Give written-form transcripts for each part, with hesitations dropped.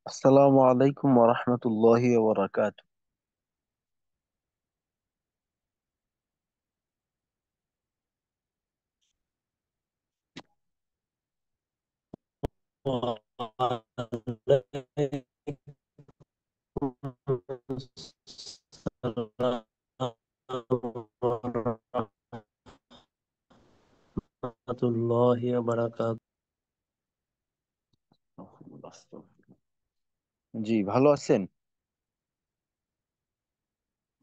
আসসালামু আলাইকুম ওয়া রাহমাতুল্লাহি ওয়া বারাকাতুহু। রহমতুল্লাহি ওয়া বারাকাতুহু। জি, ভালো আছেন?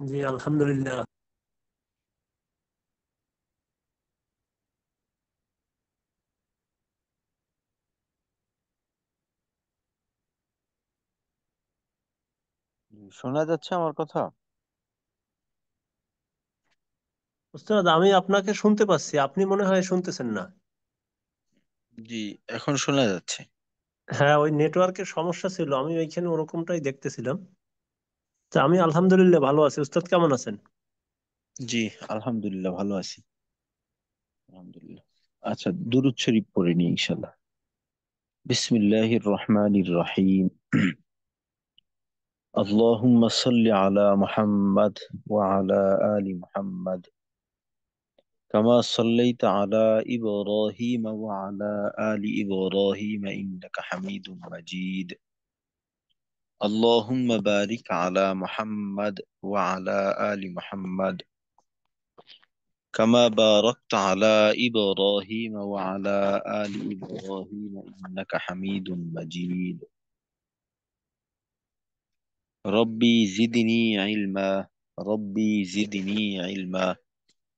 জি আলহামদুলিল্লাহ। শোনা যাচ্ছে আমার কথা? উস্তাদ, আমি আপনাকে শুনতে পাচ্ছি, আপনি মনে হয় শুনতেছেন না। জি, এখন শোনা যাচ্ছে। হ্যাঁ, ওই নেটওয়ার্কের সমস্যা ছিল, আমি ওইখানে ওরকমটাই দেখতেছিলাম। তা আমি আলহামদুলিল্লাহ ভালো আছি। উস্তাদ কেমন আছেন? জি, আলহামদুলিল্লাহ ভালো আছি। আলহামদুলিল্লাহ। আচ্ছা, দুরূদ শরীফ পড়ে নিই ইনশাআল্লাহ। বিসমিল্লাহির রহমানির রহিম। আল্লাহুম্মা সাল্লি আলা মুহাম্মাদ ওয়া আলা আলি মুহাম্মাদ কামা সাল্লাইতা আলা ইব্রাহিম ওয়া আলা আলি ইব্রাহিম ইন্নাকা হামিদুম মাজিদ। اللهم بارك على محمد وعلى آل محمد كما باركت على إبراهيم وعلى آل إبراهيم إنك حميد مجيد. ربي زدني علما، ربي زدني علما،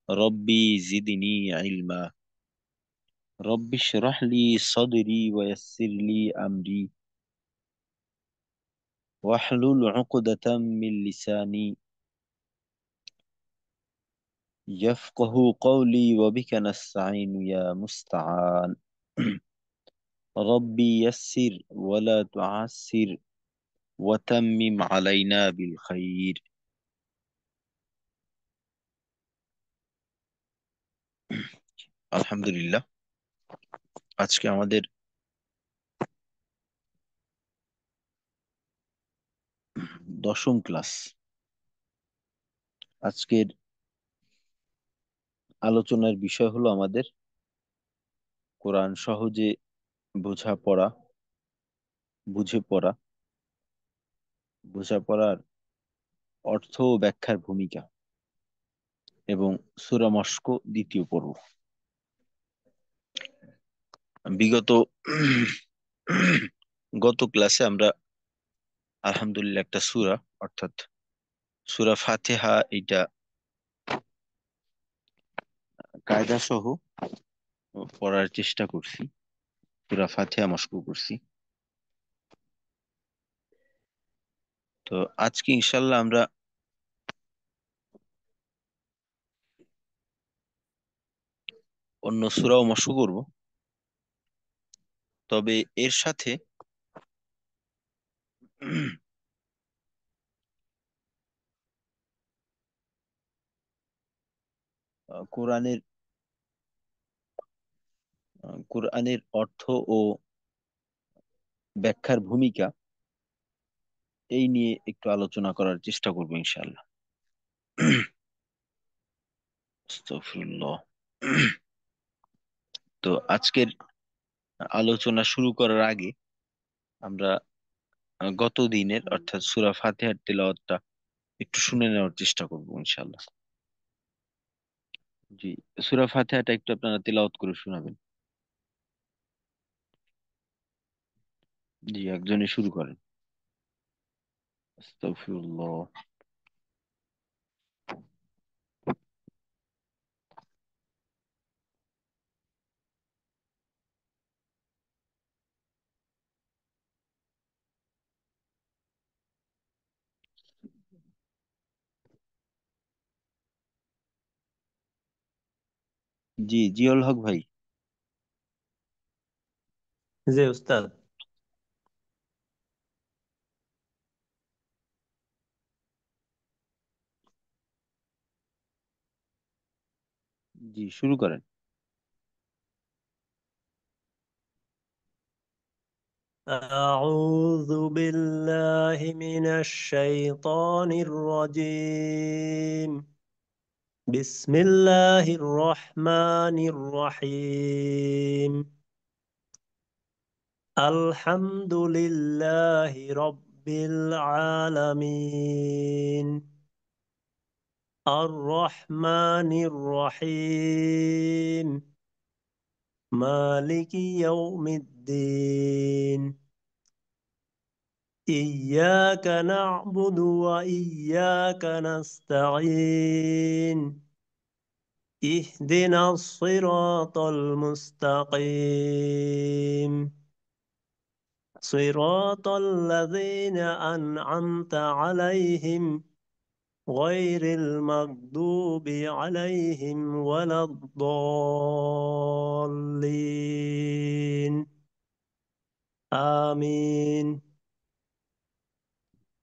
ربي زدني علما. رب اشرح لي صدري ويسر لي أمري واحلل عقدة من لساني يفقه قولي وبك نستعين يا مستعان. ربي يسر ولا تعسر وتمم علينا بالخير. আলহামদুলিল্লাহ। আজকে আমাদের দশম ক্লাস। আজকের আলোচনার বিষয় হলো আমাদের কোরআন সহজে বোঝা পড়া, বুঝে পড়া, বোঝাপড়ার অর্থ ও ব্যাখ্যার ভূমিকা এবং সূরা মস্ক দ্বিতীয় পর্ব। বিগত গত ক্লাসে আমরা আলহামদুলিল্লাহ একটা সূরা, অর্থাৎ সূরা ফাতিহা, এটা কায়দা সহ পড়ার চেষ্টা করছি। সূরা ফাতিহা মস্ক করছি। তো আজকে ইনশাল্লাহ আমরা অন্য সূরাও মস্ক করব, তবে এর সাথে কোরআনের কোরআনের অর্থ ও ব্যাখ্যার ভূমিকা এই নিয়ে একটু আলোচনা করার চেষ্টা করবো ইনশাআল্লাহ। আস্তাগফিরুল্লাহ। তো আজকের আলোচনা শুরু করার আগে আমরা গত দিনের অর্থাৎ সূরা ফাতিহার তেলাওয়াতটা একটু শুনে নেওয়ার চেষ্টা করবো ইনশাআল্লাহ। জি, সূরা ফাতিহাটা একটু আপনারা তেলাওয়াত করে শোনাবেন। জি, একজনই শুরু করেন। আস্তাগফিরুল্লাহ। জি, জিয়াউল হক ভাই। জি উস্তাদ। জি, শুরু করেন। أعوذ بالله من الشيطان الرجيم. بسم الله الرحمن الرحيم. الحمد لله رب العالمين. الرحمن الرحيم. مالك يوم الدين. إياك نعبد وإياك نستعين. اهدنا الصراط المستقيم. صراط الذين أنعمت عليهم غير المغضوب عليهم ولا الضالين. آمين.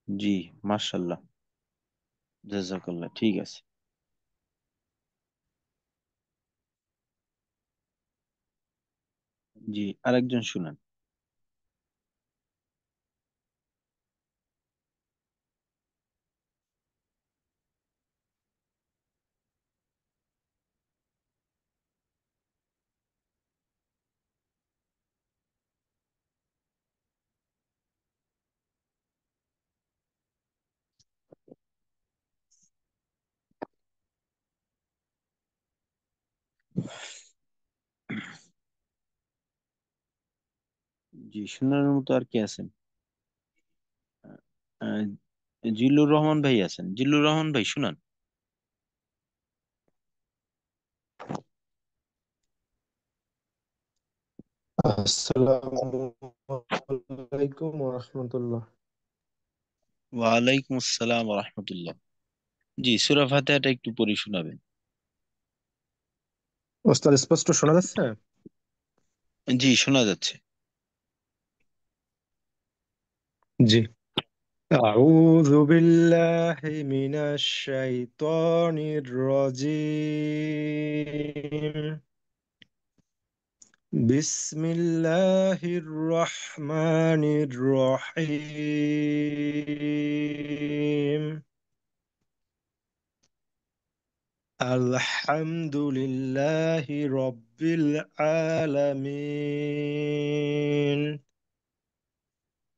জি, মাশাল্লাহ, জাযাকাল্লাহ। ঠিক আছে। জি, আরেকজন শুনান। জি, শোনার মতো আর কি আছেন? আহ, জিল্লুর রহমান ভাই আছেন? জিল্লুর রহমান ভাই শুনান। আসসালামু আলাইকুম ওরহমতুল্লাহ। ওয়ালাইকুম আসসালাম ওয়া রাহমাতুল্লাহ। জি, সূরা ফাতিহাটা একটু পড়ে শোনাবেন। ওস্তাদ স্পষ্ট শোনা যাচ্ছে? জি, শোনা যাচ্ছে। জি। আউযু বিল্লাহি মিনাশ শাইতানির রাজীম। বিসমিল্লাহির রহমানির রহিম। আলহামদুলিল্লাহি রাব্বিল আলামিন।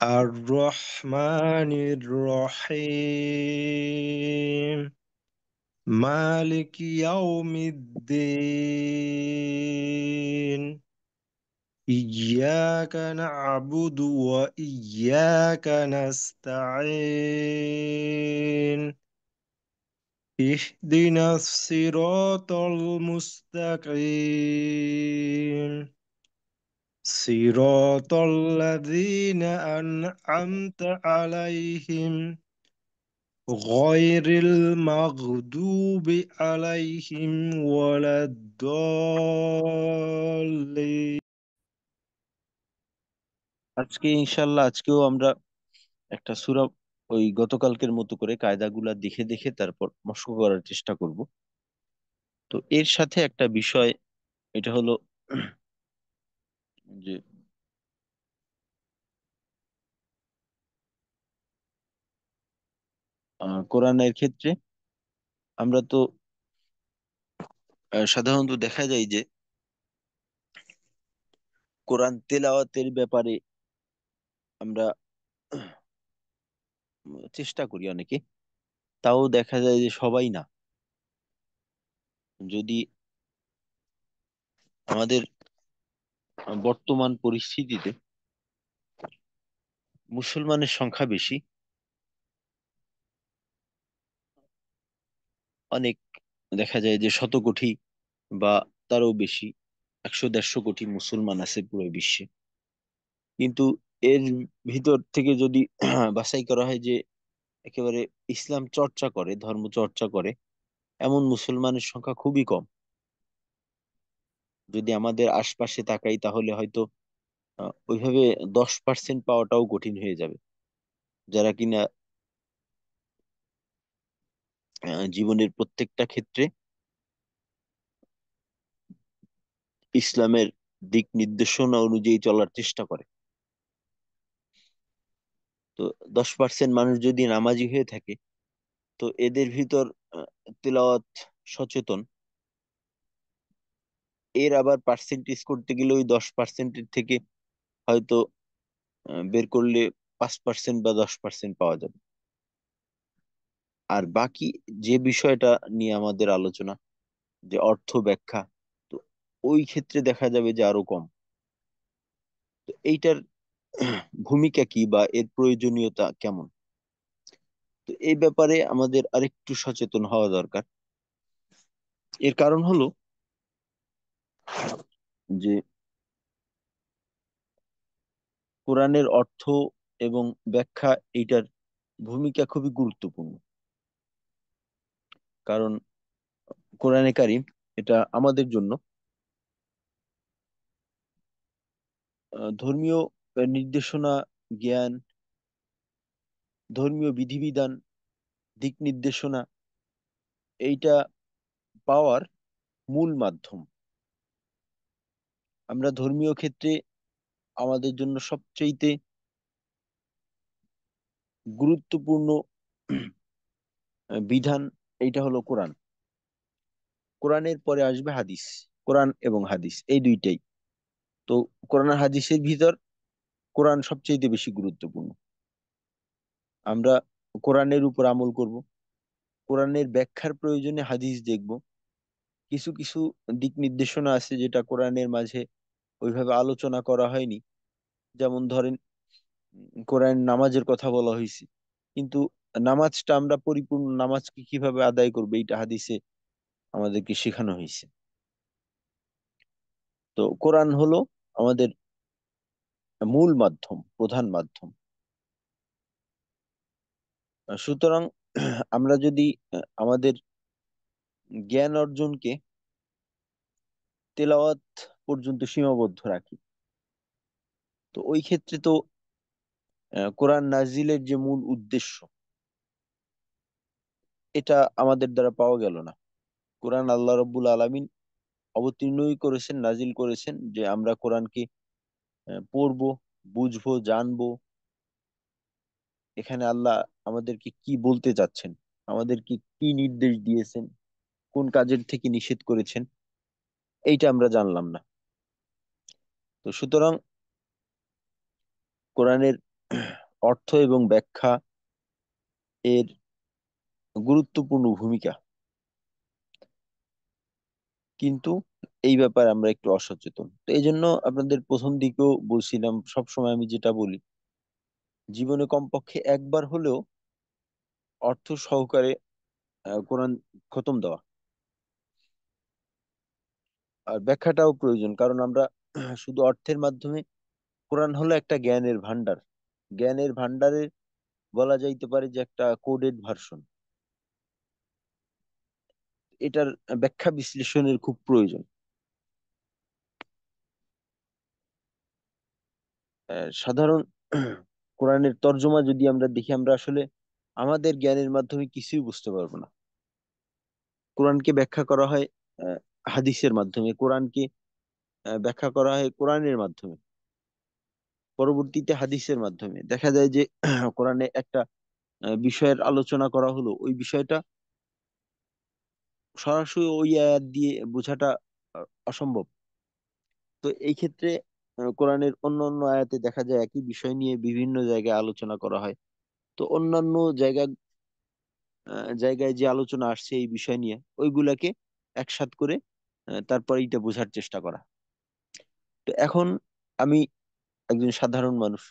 الرحمن الرحيم. مالك يوم الدين. إياك نعبد وإياك نستعين. اهدنا الصراط المستقيم. صراط الذين أنعمت عليهم غير المغضوب عليهم ولا الضالين. আজকেও আমরা একটা সূরা ওই গতকালকের মতো করে কায়দাগুলা দেখে দেখে তারপর মশক করার চেষ্টা করব। তো এর সাথে একটা বিষয়, এটা হলো যে কোরআনের ক্ষেত্রে আমরা তো সাধারণত দেখা যায় যে কোরআন তেলাওয়াতের ব্যাপারে আমরা চেষ্টা করি অনেকে, তাও দেখা যায় যে সবাই না। যদি আমাদের বর্তমান পরিস্থিতিতে মুসলমানের সংখ্যা বেশি, অনেক দেখা যায় যে শত কোটি বা তারও বেশি, 100-150 কোটি মুসলমান আছে পুরো বিশ্বে। কিন্তু এর ভিতর থেকে যদি বাছাই করা হয় যে একেবারে ইসলাম চর্চা করে, ধর্ম চর্চা করে, এমন মুসলমানের সংখ্যা খুবই কম। যদি আমাদের আশপাশে তাকাই তাহলে হয়তো ওইভাবে 10% পাওয়াটাও কঠিন হয়ে যাবে, যারা কিনা জীবনের প্রত্যেকটা ক্ষেত্রে ইসলামের দিক নির্দেশনা অনুযায়ী চলার চেষ্টা করে। তো 10% মানুষ যদি নামাজি হয়ে থাকে, তো এদের ভিতর তিলাওয়াত সচেতন, এর আবার পার্সেন্টেজ করতে গেলে ওই 10%-এর থেকে হয়তো বের করলে 5% বা 10% পাওয়া যাবে। আর বাকি যে বিষয়টা নিয়ে আমাদের আলোচনা, যে অর্থ ব্যাখ্যা, তো ওই ক্ষেত্রে দেখা যাবে যে আরো কম। তো এইটার ভূমিকা কি বা এর প্রয়োজনীয়তা কেমন, তো এই ব্যাপারে আমাদের আরেকটু সচেতন হওয়া দরকার। এর কারণ হলো যে কোরআনের অর্থ এবং ব্যাখ্যা, এইটার ভূমিকা খুবই গুরুত্বপূর্ণ। কারণ কোরআনে কারিম এটা আমাদের জন্য ধর্মীয় নির্দেশনা, জ্ঞান, ধর্মীয় বিধিবিধান, দিক নির্দেশনা, এইটা পাওয়ার মূল মাধ্যম। আমরা ধর্মীয় ক্ষেত্রে আমাদের জন্য সবচেয়ে গুরুত্বপূর্ণ বিধান এইটা হলো কোরআন। কোরআনের পরে আসবে হাদিস। কোরআন এবং হাদিস এই দুইটাই। তো কোরআন আর হাদিসের ভিতর কোরআন সবচেয়ে বেশি গুরুত্বপূর্ণ। আমরা কোরআনের উপর আমল করব, কোরআনের ব্যাখ্যার প্রয়োজনে হাদিস দেখব। কিছু কিছু দিক নির্দেশনা আছে যেটা কোরআনের মাঝে ওইভাবে আলোচনা করা হয়নি। যেমন ধরেন, কোরআন নামাজের কথা বলা হয়েছে, কিন্তু নামাজটা আমরা পরিপূর্ণ নামাজকে কিভাবে আদায় করবো এইটা হাদিসে আমাদেরকে শেখানো হয়েছে। তো কোরআন হলো আমাদের মূল মাধ্যম, প্রধান মাধ্যম। সুতরাং আমরা যদি আমাদের জ্ঞান অর্জনকে তেলাওয়াত পর্যন্ত সীমাবদ্ধ রাখি, তো ওই ক্ষেত্রে তো কোরআন নাজিলের যে মূল উদ্দেশ্য, এটা আমাদের দ্বারা পাওয়া গেল না। কোরআন আল্লাহ রব্বুল আলামিন অবতীর্ণই করেছেন, নাজিল করেছেন যে আমরা কোরআনকে পড়বো, বুঝবো, জানবো। এখানে আল্লাহ আমাদেরকে কি বলতে চাচ্ছেন, আমাদেরকে কি নির্দেশ দিয়েছেন, কোন কাজের থেকে নিষেধ করেছেন, এইটা আমরা জানলাম না। তো সুতরাং কোরআনের অর্থ এবং ব্যাখ্যা এর গুরুত্বপূর্ণ ভূমিকা, কিন্তু এই ব্যাপারে আমরা একটু অসচেতন। তো এই জন্য আপনাদের প্রথম দিকেও বলছিলাম, সব সময় আমি যেটা বলি, জীবনে কমপক্ষে একবার হলেও অর্থ সহকারে কোরআন খতম দেওয়া। আর ব্যাখ্যাটাও প্রয়োজন, কারণ আমরা শুধু অর্থের মাধ্যমে, কোরআন হলো একটা জ্ঞানের ভান্ডার। জ্ঞানের ভান্ডারের বলা যাইতে পারে যে একটা কোডেড ভার্সন। এটার ব্যাখ্যা বিশ্লেষণের খুব প্রয়োজন। সাধারণ কোরআনের তর্জমা যদি আমরা দেখি, আমরা আসলে আমাদের জ্ঞানের মাধ্যমে কিছুই বুঝতে পারবো না। কোরআনকে ব্যাখ্যা করা হয় আহ, হাদিসের মাধ্যমে, কোরআনকে ব্যাখ্যা করা হয় কোরআনের মাধ্যমে, পরবর্তীতে হাদিসের মাধ্যমে। দেখা যায় যে কোরআনে একটা বিষয়ের আলোচনা করা হলো, ওই বিষয়টা সরাসরি ওই আয়াত দিয়ে বোঝাটা অসম্ভব। তো এই ক্ষেত্রে কোরআনের অন্য অন্য আয়াতে দেখা যায় একই বিষয় নিয়ে বিভিন্ন জায়গায় আলোচনা করা হয়। তো অন্যান্য জায়গায় যে আলোচনা আসছে এই বিষয় নিয়ে, ওইগুলাকে একসাথ করে তারপর এটা বোঝার চেষ্টা করা। তো এখন আমি একজন সাধারণ মানুষ,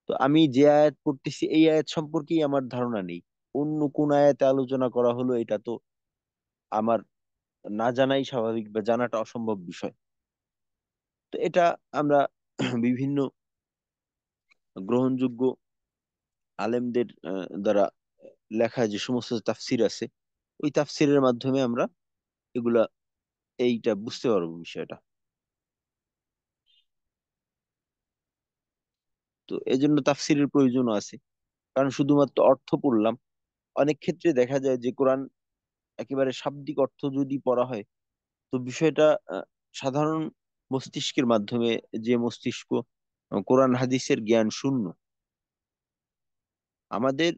তো আমি যে আয়াত পড়তেছি এই আয়াত সম্পর্কেই আমার ধারণা নেই। অন্য কোন আয়াতে আলোচনা করা হলো এটা তো আমার না জানাই স্বাভাবিক, বা জানাটা অসম্ভব বিষয়। তো এটা আমরা বিভিন্ন গ্রহণযোগ্য আলেমদের দ্বারা লেখা যে সমস্ত তাফসির আছে, ওই তাফসিরের মাধ্যমে আমরা এগুলা এইটা বুঝতে পারবো বিষয়টা। তো এই জন্য তাফসিরের প্রয়োজন আছে। কারণ শুধুমাত্র অর্থ পড়লাম, অনেক ক্ষেত্রে দেখা যায় যে কোরআন একেবারে শাব্দিক অর্থ যদি পড়া হয়, তো বিষয়টা আহ, সাধারণ মস্তিষ্কের মাধ্যমে, যে মস্তিষ্ক কোরআন হাদিসের জ্ঞান শূন্য, আমাদের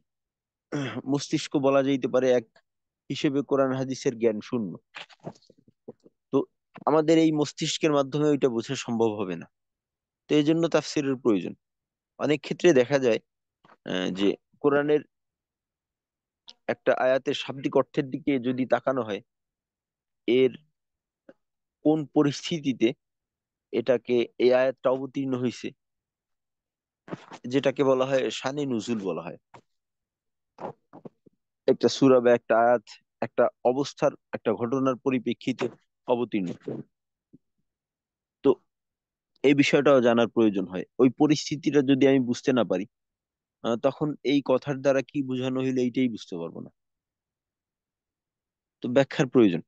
মস্তিষ্ক বলা যাইতে পারে এক হিসেবে কোরআন হাদিসের জ্ঞান শূন্য। তো আমাদের এই মস্তিষ্কের মাধ্যমে ওইটা বোঝা সম্ভব হবে না। তো এই জন্য তাফসীরের প্রয়োজন। অনেক ক্ষেত্রে দেখা যায় যে কোরআনের একটা আয়াতের শাব্দিক অর্থের দিকে যদি তাকানো হয়, এর কোন পরিস্থিতিতে এটাকে এই আয়াতটা অবতীর্ণ হয়েছে, যেটাকে বলা হয় শানে নুজুল বলা হয়। একটা সূরা বা একটা আয়াত একটা অবস্থার একটা ঘটনার পরিপ্রেক্ষিতে অবতীর্ণ। তো এই বিষয়টাও জানার প্রয়োজন হয়। ওই পরিস্থিতিটা যদি আমি বুঝতে না পারি, তখন এই কথার দ্বারা কি বোঝানো হইলে এইটাই বুঝতে পারবো না। তো ব্যাখ্যার প্রয়োজন।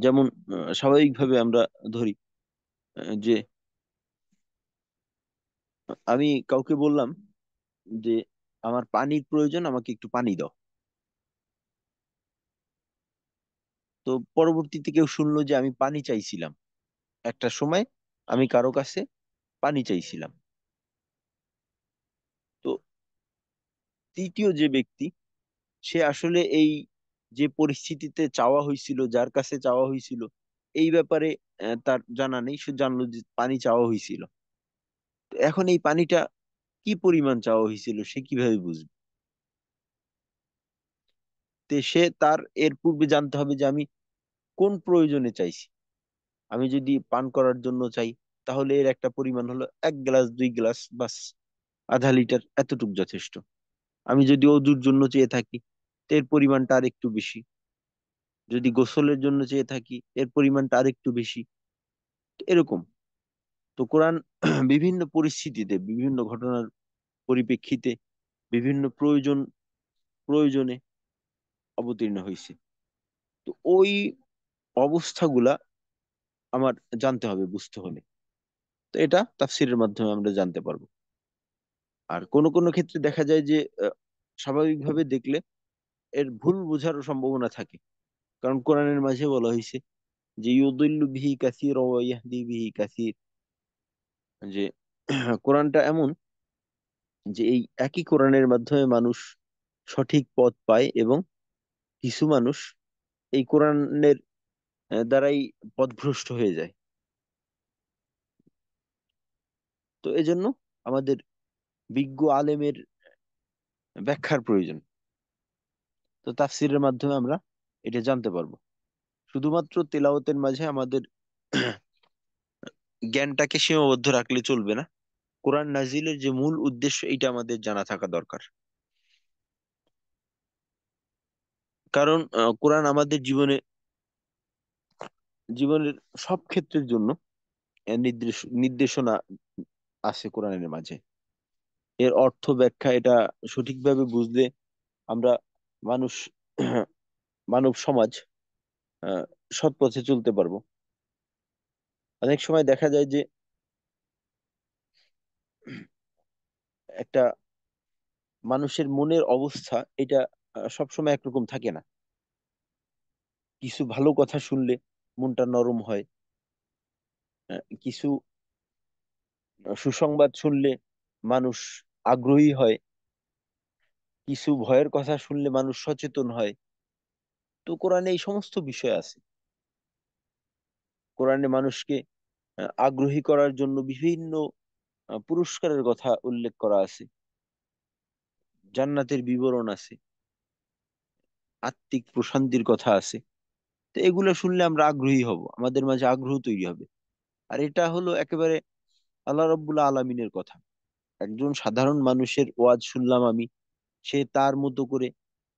যেমন স্বাভাবিকভাবে আমরা ধরি যে আমি কাউকে বললাম যে আমার পানির প্রয়োজন, আমাকে একটু পানি দাও। তো পরবর্তীতে কেউ শুনলো যে আমি পানি চাইছিলাম, একটা সময় আমি কারো কাছে পানি চাইছিলাম। তো তৃতীয় যে ব্যক্তি, সে আসলে এই যে পরিস্থিতিতে চাওয়া হয়েছিল, যার কাছে চাওয়া হয়েছিল, এই ব্যাপারে তার জানা নেই। সে জানলো যে পানি চাওয়া হয়েছিল। তো এখন এই পানিটা কি পরিমাণ চাওয়া হয়েছিল সে কিভাবে বুঝবে? তো সে তার এর পূর্বে জানতে হবে যে আমি কোন প্রয়োজনে চাইছি। আমি যদি পান করার জন্য চাই, তাহলে এর একটা পরিমাণ হলো 1 গ্লাস 2 গ্লাস, বাস আধা লিটার, এতটুকু যথেষ্ট। আমি যদি অজুর জন্য চেয়ে থাকি, তো এর পরিমাণটা আর একটু বেশি। যদি গোসলের জন্য চেয়ে থাকি, এর পরিমাণটা আর একটু বেশি। তো এরকম। তো কোরআন বিভিন্ন পরিস্থিতিতে, বিভিন্ন ঘটনার পরিপ্রেক্ষিতে, বিভিন্ন প্রয়োজনে অবতীর্ণ হয়েছে। তো ওই অবস্থাগুলা আমার জানতে হবে, বুঝতে হলে। তো এটা তাফসীরের মাধ্যমে আমরা জানতে পারবো। আর কোন কোন ক্ষেত্রে দেখা যায় যে স্বাভাবিকভাবে দেখলে এর ভুল বোঝারও সম্ভাবনা থাকে। কারণ কোরআনের মাঝে বলা হয়েছে যে ইউদিল্লু বিহি কাসীর ওয়া ইয়াহদি বিহি কাসীর, যে কোরআনটা এমন যে এই একই কোরআনের মাধ্যমে মানুষ সঠিক পথ পায়, এবং কিছু মানুষ এই কোরআনের দ্বারাই পথভ্রষ্ট হয়ে যায়। তো এজন্য আমাদের বিজ্ঞ আলেমের ব্যাখ্যার প্রয়োজন। তো তাফসীরের মাধ্যমে আমরা এটা জানতে পারবো। শুধুমাত্র তেলাওয়াতের মাঝে আমাদের জ্ঞানটাকে সীমাবদ্ধ রাখলে চলবে না। কোরআন নাজিলের যে মূল উদ্দেশ্য, এটা আমাদের জানা থাকা দরকার। কারণ কোরআন আমাদের জীবনের সব ক্ষেত্রের জন্য নির্দেশনা আছে কোরআনের মাঝে। এর অর্থ ব্যাখ্যা এটা সঠিকভাবে বুঝলে আমরা মানুষ মানব সমাজ আহ, সৎ পথে চলতে পারবো। অনেক সময় দেখা যায় যে একটা মানুষের মনের অবস্থা এটা সবসময় একরকম থাকে না। কিছু ভালো কথা শুনলে মনটা নরম হয়, কিছু সুসংবাদ শুনলে মানুষ আগ্রহী হয়, কিছু ভয়ের কথা শুনলে মানুষ সচেতন হয়। তো কোরআনে এই সমস্ত বিষয় আছে। কোরআনে মানুষকে আগ্রহী করার জন্য বিভিন্ন পুরস্কারের কথা উল্লেখ করা আছে, জান্নাতের বিবরণ আছে, আত্মিক প্রশান্তির কথা আছে। তো এগুলো শুনলে আমরা আগ্রহী হব, আমাদের মাঝে আগ্রহ তৈরি হবে। আর এটা হলো একেবারে আল্লাহ রাব্বুল আলামিনের কথা। একজন সাধারণ মানুষের ওয়াজ শুনলাম আমি, সে তার মতো করে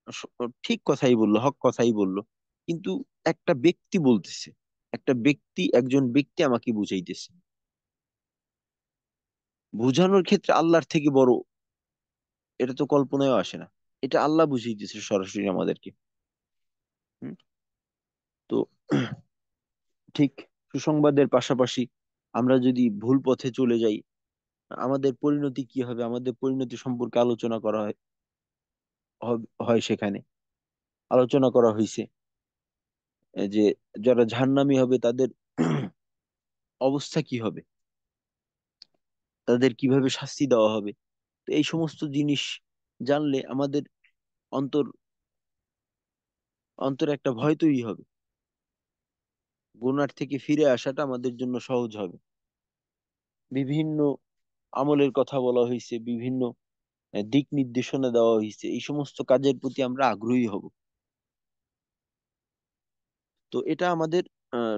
স- ঠিক কথাই বললো, হক কথাই বললো। কিন্তু একটা ব্যক্তি বলতেছে, একজন ব্যক্তি আমাকে বুঝাইতেছে। বুঝানোর ক্ষেত্রে আল্লাহর থেকে বড় এটা তো কল্পনায় আসে না। এটা আল্লাহ বুঝাইতেছে সরাসরি আমাদেরকে। হুম? তো ঠিক সুসংবাদের পাশাপাশি আমরা যদি ভুল পথে চলে যাই, আমাদের পরিণতি কি হবে, আমাদের পরিণতি সম্পর্কে আলোচনা করা হয় সেখানে আলোচনা করা হয়েছে যে যারা জাহান্নামী হবে তাদের অবস্থা কি হবে, তাদের কিভাবে শাস্তি দেওয়া হবে। তো এই সমস্ত জিনিস জানলে আমাদের অন্তর অন্তরে একটা ভয় তৈরি হবে, গুনার থেকে ফিরে আসাটা আমাদের জন্য সহজ হবে। বিভিন্ন আমলের কথা বলা হয়েছে, বিভিন্ন দিক নির্দেশনা দেওয়া হয়েছে, এই সমস্ত কাজের প্রতি আমরা আগ্রহী হব। তো এটা আমাদের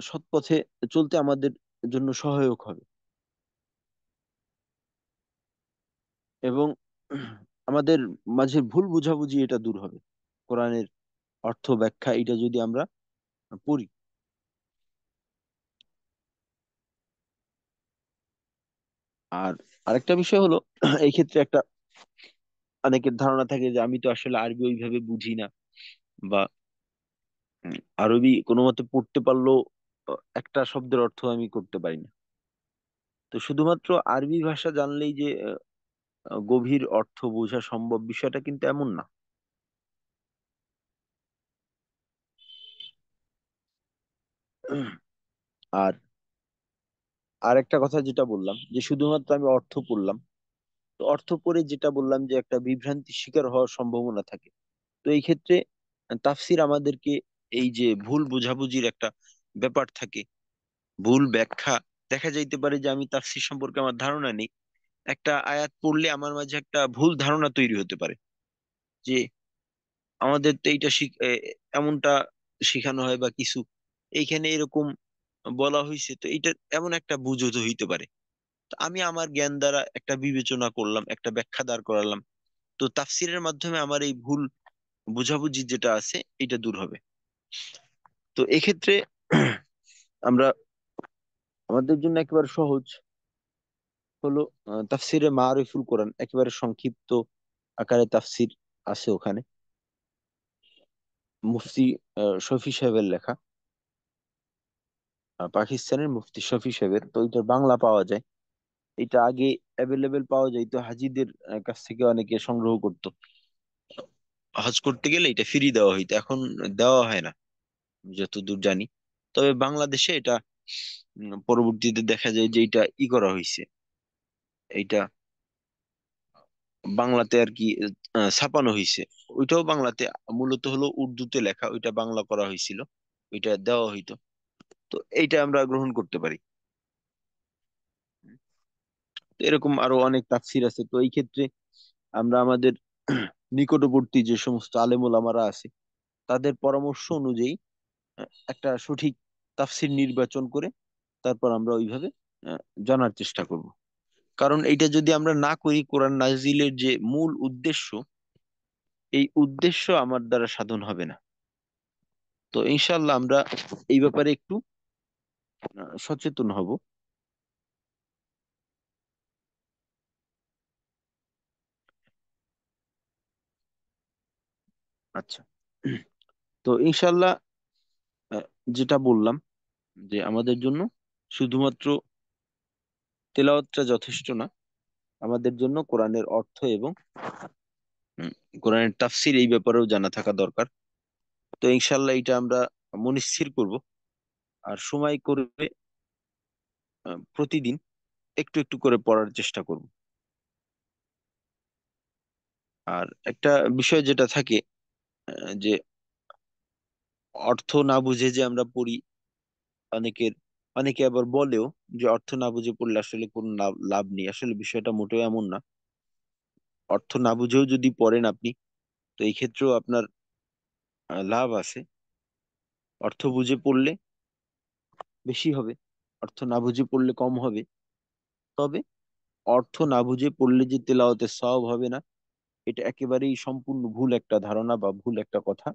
সৎ পথে চলতে আমাদের জন্য সহায়ক হবে, এবং আমাদের মাঝে ভুল বোঝাবুঝি এটা দূর হবে। কোরআনের অর্থ ব্যাখ্যা এটা যদি আমরা পড়ি। আর আরেকটা বিষয় হলো, এই ক্ষেত্রে একটা অনেকের ধারণা থাকে যে আমি তো আসলে আরবি ওইভাবে বুঝি না, বা আরবি কোনো মতে পড়তে পারলেও একটা শব্দের অর্থ আমি করতে পারি না। তো শুধুমাত্র আরবি ভাষা জানলেই যে গভীর অর্থ বোঝা সম্ভব, বিষয়টা কিন্তু এমন না। আর আরেকটা কথা যেটা বললাম যে শুধুমাত্র আমি অর্থ পড়লাম, তো অর্থ পড়ে যেটা বললাম যে একটা বিভ্রান্তি শিকার হওয়ার সম্ভাবনা থাকে। তো এই ক্ষেত্রে তাফসির আমাদেরকে এই যে ভুল বোঝাবুঝির একটা ব্যাপার থাকে, ভুল ব্যাখ্যা, দেখা যাইতে পারে যে আমি তাফসির সম্পর্কে আমার ধারণা নেই, একটা আয়াত পড়লে আমার মাঝে একটা ভুল ধারণা তৈরি হতে পারে যে আমাদের তো এইটা এমনটা শিখানো হয় বা কিছু, এইখানে এরকম বলা হয়েছে, তো এটা এমন একটা বুঝতে হইতে পারে। তো আমি আমার জ্ঞান দ্বারা একটা বিবেচনা করলাম, একটা ব্যাখ্যা দাঁড় করালাম, তো তাফসিরের মাধ্যমে আমার এই ভুল বোঝাবুঝি যেটা আছে এটা দূর হবে। তো এক্ষেত্রে আমরা, আমাদের জন্য একেবারে সহজ হলো তাফসিরে মারিফুল কোরআন, একেবারে সংক্ষিপ্ত আকারে তাফসির আছে ওখানে, মুফতি শফি সাহেবের লেখা, পাকিস্তানের মুফতি শফি সাহেবের। তো এটার বাংলা পাওয়া যায়, এটা আগে অ্যাভেলেবেল পাওয়া যায়, তো হাজিদের কাছ থেকে অনেকে সংগ্রহ করতো, হজ করতে গেলে এটা ফ্রি দেওয়া হইতো, এখন দেওয়া হয় না আমি যতদূর জানি। তবে বাংলাদেশে এটা পরবর্তীতে দেখা যায় যে এটা করা হয়েছে, এইটা বাংলাতে আর কি ছাপানো হয়েছে। ওইটাও বাংলাতে, মূলত হলো উর্দুতে লেখা, ওইটা বাংলা করা হয়েছিল, ওইটা দেওয়া হইতো। তো এইটা আমরা গ্রহণ করতে পারি। তো এরকম আরো অনেক তাফসির আছে। তো এই ক্ষেত্রে আমরা আমাদের নিকটবর্তী যে সমস্ত আলেম ওলামারা আছে তাদের পরামর্শ অনুযায়ী একটা সঠিক তাফসির নির্বাচন করে তারপর আমরা ওইভাবে আহ, জানার চেষ্টা করব। কারণ এইটা যদি আমরা না করি, কোরআন নাজিলের যে মূল উদ্দেশ্য, এই উদ্দেশ্য আমার দ্বারা সাধন হবে না। তো ইনশাল্লাহ আমরা এই ব্যাপারে একটু সচেতন হব। আচ্ছা, তো ইনশাল্লাহ আহ, যেটা বললাম যে আমাদের জন্য শুধুমাত্র তেলাওয়াতটা যথেষ্ট না, আমাদের জন্য কোরআনের অর্থ এবং উম, কোরআনের তাফসির এই ব্যাপারেও জানা থাকা দরকার। তো ইনশাল্লাহ এটা আমরা মনস্থির করব, আর সময় করে প্রতিদিন একটু একটু করে পড়ার চেষ্টা করব। আর একটা বিষয় যেটা থাকে, যে অর্থ না বুঝে যে আমরা পড়ি, অনেকের অনেকে আবার বলেও যে অর্থ না বুঝে পড়লে আসলে কোনো লাভ লাভ নেই। আসলে বিষয়টা মোটেও এমন না। অর্থ না বুঝেও যদি পড়েন আপনি, তো এই ক্ষেত্রেও আপনার লাভ আছে। অর্থ বুঝে পড়লে বেশি হবে, অর্থ না বুঝে পড়লে কম হবে। তবে অর্থ না বুঝে পড়লে যে তেলাওয়াতের সওয়াব হবে না, এটা একেবারেই সম্পূর্ণ ভুল একটা ধারণা বা ভুল একটা কথা।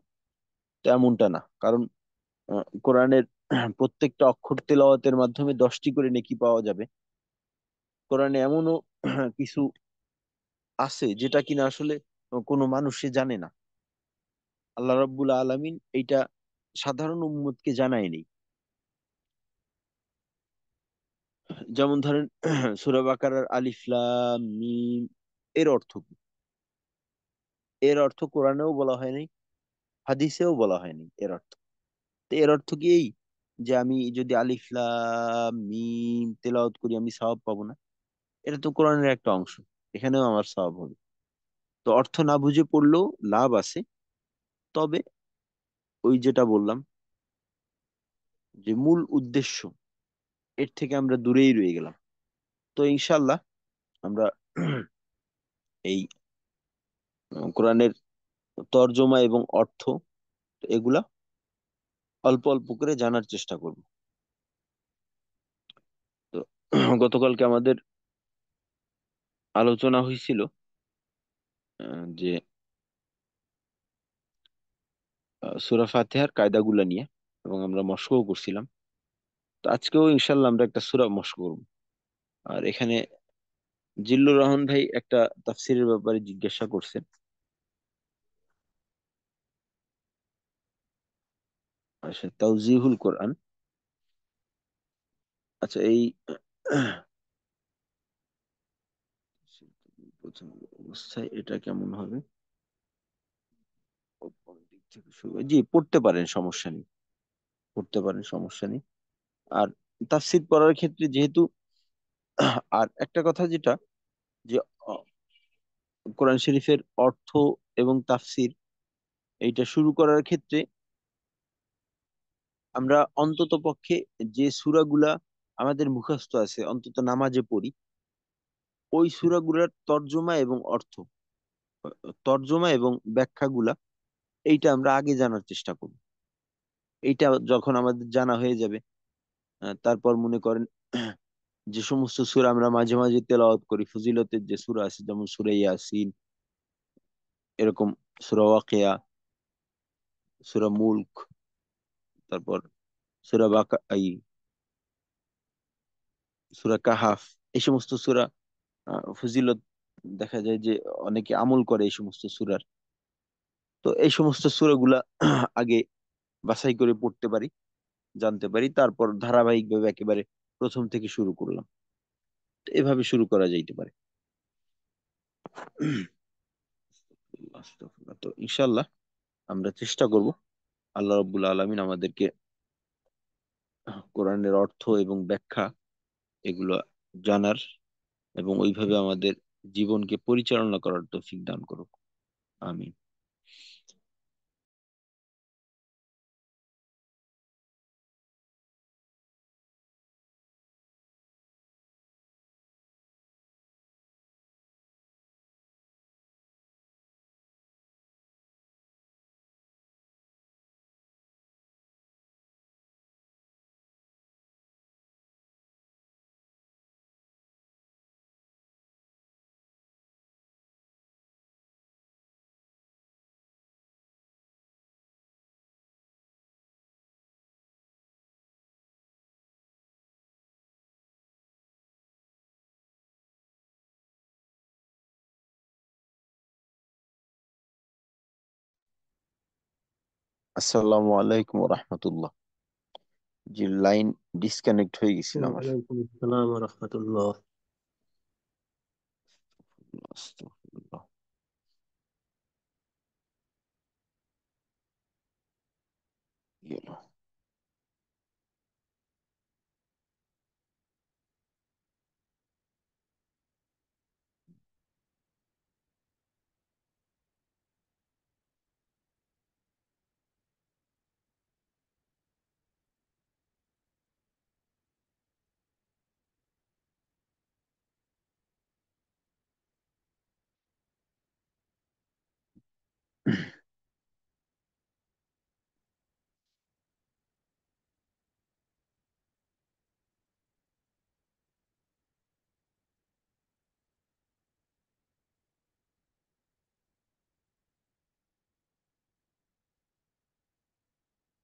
তো এমনটা না, কারণ কোরআনের প্রত্যেকটা অক্ষর তেলাওয়াতের মাধ্যমে 10টি করে নেকি পাওয়া যাবে। কোরআনে এমনও কিছু আছে যেটা কিনা আসলে কোনো মানুষে জানে না, আল্লাহ রাব্বুল আলামিন এইটা সাধারণ উম্মতকে জানায়নি। যেমন ধরেন সূরা বাকারার আলিফ লাম মিম, এর অর্থ কি? এর অর্থ কোরআনেও বলা হয়নি, হাদিসেও বলা হয়নি এর অর্থ। তো এর অর্থ কি এই যে আমি যদি আলিফ লাম মিম তেলাওয়াত করি আমি সওয়াব পাবো না? এটা তো কোরআনের একটা অংশ। এখানেও আমার সওয়াব হবে। তো অর্থ না বুঝে পড়লেও লাভ আছে। তবে ওই যেটা বললাম, যে মূল উদ্দেশ্য, এর থেকে আমরা দূরেই রয়ে গেলাম। তো ইনশাল্লাহ আমরা এই কোরআনের তর্জমা এবং অর্থ এগুলা অল্প অল্প করে জানার চেষ্টা করব। তো গতকালকে আমাদের আলোচনা হয়েছিল যে সূরা ফাতিহার কায়দাগুলা নিয়ে, এবং আমরা মশকও করছিলাম। তো আজকেও ইনশাল্লাহ আমরা একটা সূরা মশক করব। আর এখানে জিল্লুর রহমান ভাই একটা তাফসিরের ব্যাপারে জিজ্ঞাসা করছেন। আচ্ছা, তাওজিহুল কোরআন। আচ্ছা, এই প্রথম অবস্থায় এটা কেমন হবে? কোন দিক থেকে শুরু? জি, পড়তে পারেন, সমস্যা নেই। পড়তে পারেন, সমস্যা নেই। আর তাফসির পড়ার ক্ষেত্রে যেহেতু, আর একটা কথা যেটা, যে আহ, কোরআন শরীফের অর্থ এবং তাফসির এইটা শুরু করার ক্ষেত্রে আমরা অন্তত পক্ষে যে সূরাগুলা আমাদের মুখস্থ আছে, অন্তত নামাজে পড়ি, ওই সূরাগুলার তর্জমা এবং অর্থ, তর্জমা এবং ব্যাখ্যাগুলা, এইটা আমরা আগে জানার চেষ্টা করব। এইটা যখন আমাদের জানা হয়ে যাবে, তারপর মনে করেন যে সমস্ত সূরা আমরা মাঝে মাঝে তেলাওয়াত করি, ফজিলতের যে সূরা আছে, যেমন সূরা ইয়াসিন, এরকম সূরা ওয়াকিয়া, সূরা মুলক, তারপর সূরা বাকা, এই সূরা কাহাফ, এই সমস্ত সূরা ফজিলত দেখা যায় যে অনেকে আমল করে এই সমস্ত সূরার। তো এই সমস্ত সূরাগুলা আগে বাছাই করে পড়তে পারি, জানতে পারি, তারপর ধারাবাহিকভাবে একেবারে প্রথম থেকে শুরু করলাম। তো এভাবে শুরু করা যাইতে পারে। তো ইনশাল্লাহ আমরা চেষ্টা করব, আল্লাহ রাব্বুল আলামিন আমাদেরকে কোরআনের অর্থ এবং ব্যাখ্যা এগুলো জানার, এবং ওইভাবে আমাদের জীবনকে পরিচালনা করার তৌফিক দান করুক। আমিন। আসসালামু আলাইকুম রহমতুল্লাহ। জি, লাইন ডিসকানেক্ট হয়ে গেছিল আমার। ওয়ালাইকুম আসসালাম ওয়া রাহমাতুল্লাহ। আস্তাগফিরুল্লাহ। গেল।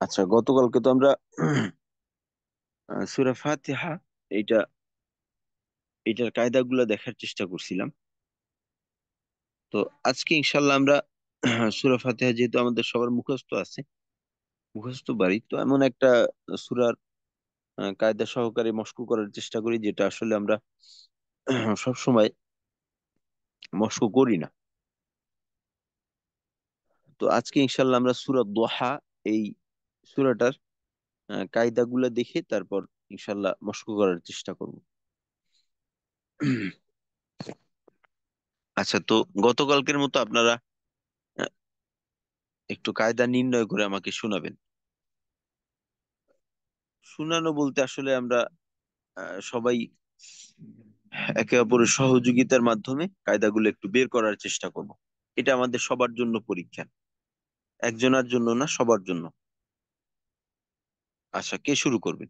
আচ্ছা, গতকালকে তো আমরা সূরা ফাতিহা, এইটা এটার কায়দাগুলো দেখার চেষ্টা করছিলাম। তো আজকে ইনশাল্লাহ আমরা সূরা ফাতিহা যেহেতু আমাদের সবার মুখস্থ আছে, মুখস্থ বাড়ি, তো এমন একটা সূরার কায়দা সহকারে মশকু করার চেষ্টা করি, যেটা আসলে আমরা সব সময় মশকু করি না। তো আজকে ইনশাল্লাহ আমরা সূরা দোহা, এই সূরাটার কায়দাগুলা দেখে তারপর ইনশাল্লাহ মশকু করার চেষ্টা করব। আচ্ছা, তো গতকালকের মতো আপনারা আহ, একটু কায়দা নির্ণয় করে আমাকে শোনাবেন। শোনানো বলতে আসলে আমরা সবাই একে অপরের সহযোগিতার মাধ্যমে কায়দাগুলো একটু বের করার চেষ্টা করব। এটা আমাদের সবার জন্য পরীক্ষা, একজনের জন্য না, সবার জন্য। আচ্ছা, কে শুরু করবেন?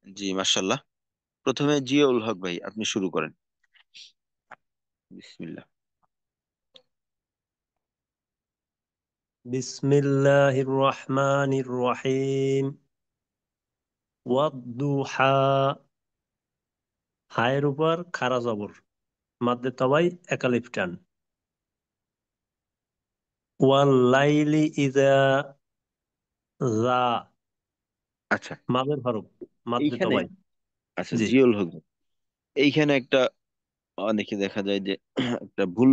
জি, মাশাল্লাহ। প্রথমে জিয়াউল হক ভাই, আপনি শুরু করেন। বিসমিল্লাহ। বিসমিল্লাহির রহমানির রহিম। ওয়াদ্দুহা, হায়ের উপর খাড়া জবর, মাদ্দে তবাই একালিফ টান। ওয়াল লাইলি ইযা যা, আচ্ছা, মাদের হরফ, মাদ্দে এইখানে, তবাই। আচ্ছা জি। জিয়াউল হক ভাই, এইখানে একটা অনেকে দেখা যায় যে একটা ভুল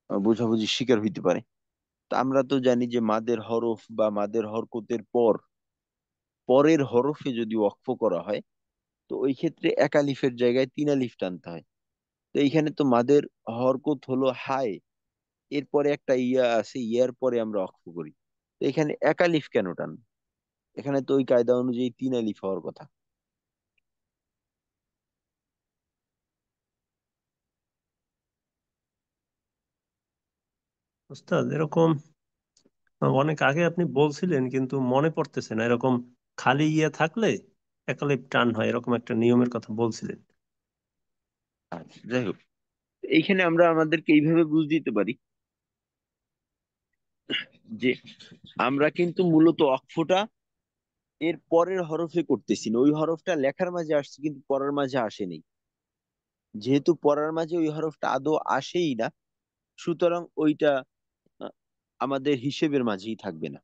বোঝাবুঝি শিকার হইতে পারে। তা আমরা তো জানি যে মাদের হরফ বা মাদের হরকতের পর পরের হরফে যদি ওয়াকফ করা হয়, তো ওই ক্ষেত্রে এক আলিফের জায়গায় তিন আলিফ টানতে হয়। তো এইখানে তো মাদের হরকত হলো হায়, এরপরে একটা ইয়া আছে, ইয়ার পরে আমরা ওয়াকফ করি। তো এখানে এক আলিফ কেন টান? এখানে তো ওই কায়দা অনুযায়ী তিন আলিফ হওয়ার কথা। উস্তাদ, এরকম অনেক আগে আপনি বলছিলেন কিন্তু মনে পড়তেছে না। এরকম খালি ইয়ে থাকলে একালিফ টান হয়, এরকম একটা নিয়মের কথা বলছিলেন। আচ্ছা, যাই হোক, এইখানে আমরা আমাদেরকে এইভাবে বুঝ দিতে পারি যে আমরা কিন্তু মূলত অক্ফটা এর পরের হরফে করতেছি না, ওই হরফটা লেখার মাঝে আসছে কিন্তু পড়ার মাঝে আসেনি। যেহেতু পড়ার মাঝে ওই হরফটা আদৌ আসেই না, সুতরাং ওইটা আহ, আমাদের হিসেবের মাঝেই থাকবে না।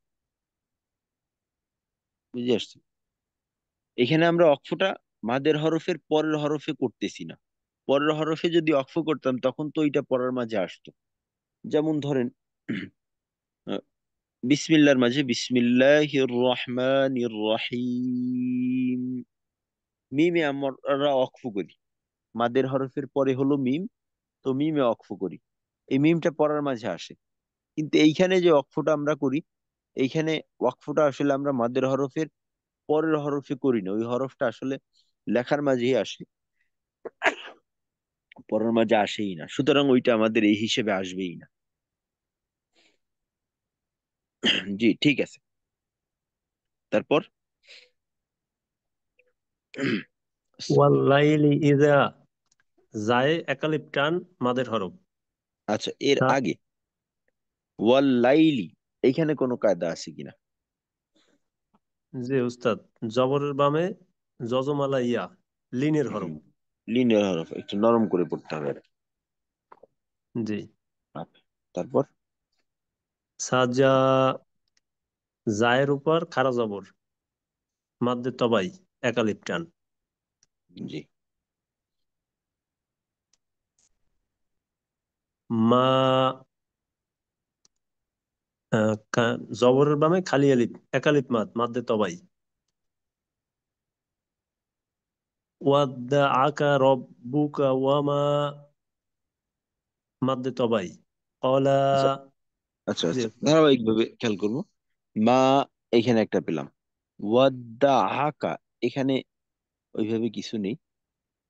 বুঝে আসছি? এখানে আমরা অক্ফটা মাদের হরফের পরের হরফে করতেছি না। পরের হরফে যদি অক্ফ করতাম তখন তো ওইটা পড়ার মাঝে আসতো। যেমন ধরেন আহ, বিসমিল্লাহর মাঝে বিসমিল্লাহির রহমানির রহিম, মিমে আমরা অক্ফ করি। মাদের হরফের পরে হলো মিম, তো মিমে অক্ফ করি, এই মিমটা পড়ার মাঝে আসে। কিন্তু এইখানে যে অক্ফটা আমরা করি, এইখানে ওয়াকফটা আসলে আমরা মাদের হরফের পরের হরফে করি না, ওই হরফটা আসলে লেখার মাঝেই আসে, পড়ার মাঝে আসেই না, সুতরাং ওইটা আমাদের এই হিসেবে আসবেই না। জি, ঠিক আছে। তারপর ওয়াল লাইলি ইযা, যায় একালিফ টান, মাদের হরফ। আচ্ছা, এর হ্যাঁ। আগে ওয়াল লাইলি, এইখানে কোনো কায়দা আছে কিনা? জি উস্তাদ, জবরের বামে যজমালা ইয়া, লিনের হরফ। লিনের হরফ একটু নরম করে পড়তে হবে। জি। আচ্ছা, তারপর সাজা, জায়ের উপর খাড়া জবর, মাদ্দে তবাই একালিফ টান। জি, মা, জবরের বামে খালি আলিফ, একালিফ মাদ, মাদ্দে তবাই। ওয়াদ্দা আকা রব্বুকা ওয়ামা, মাদ্দে তবাই। কলা। আচ্ছা আচ্ছা জি আচ্ছা, উস্তাদ। ধারাবাহিক ভাবে খেয়াল করবো। মা, এখানে একটা পেলাম। ওয়াদ্দা হাকা, এখানে ওইভাবে কিছু নেই।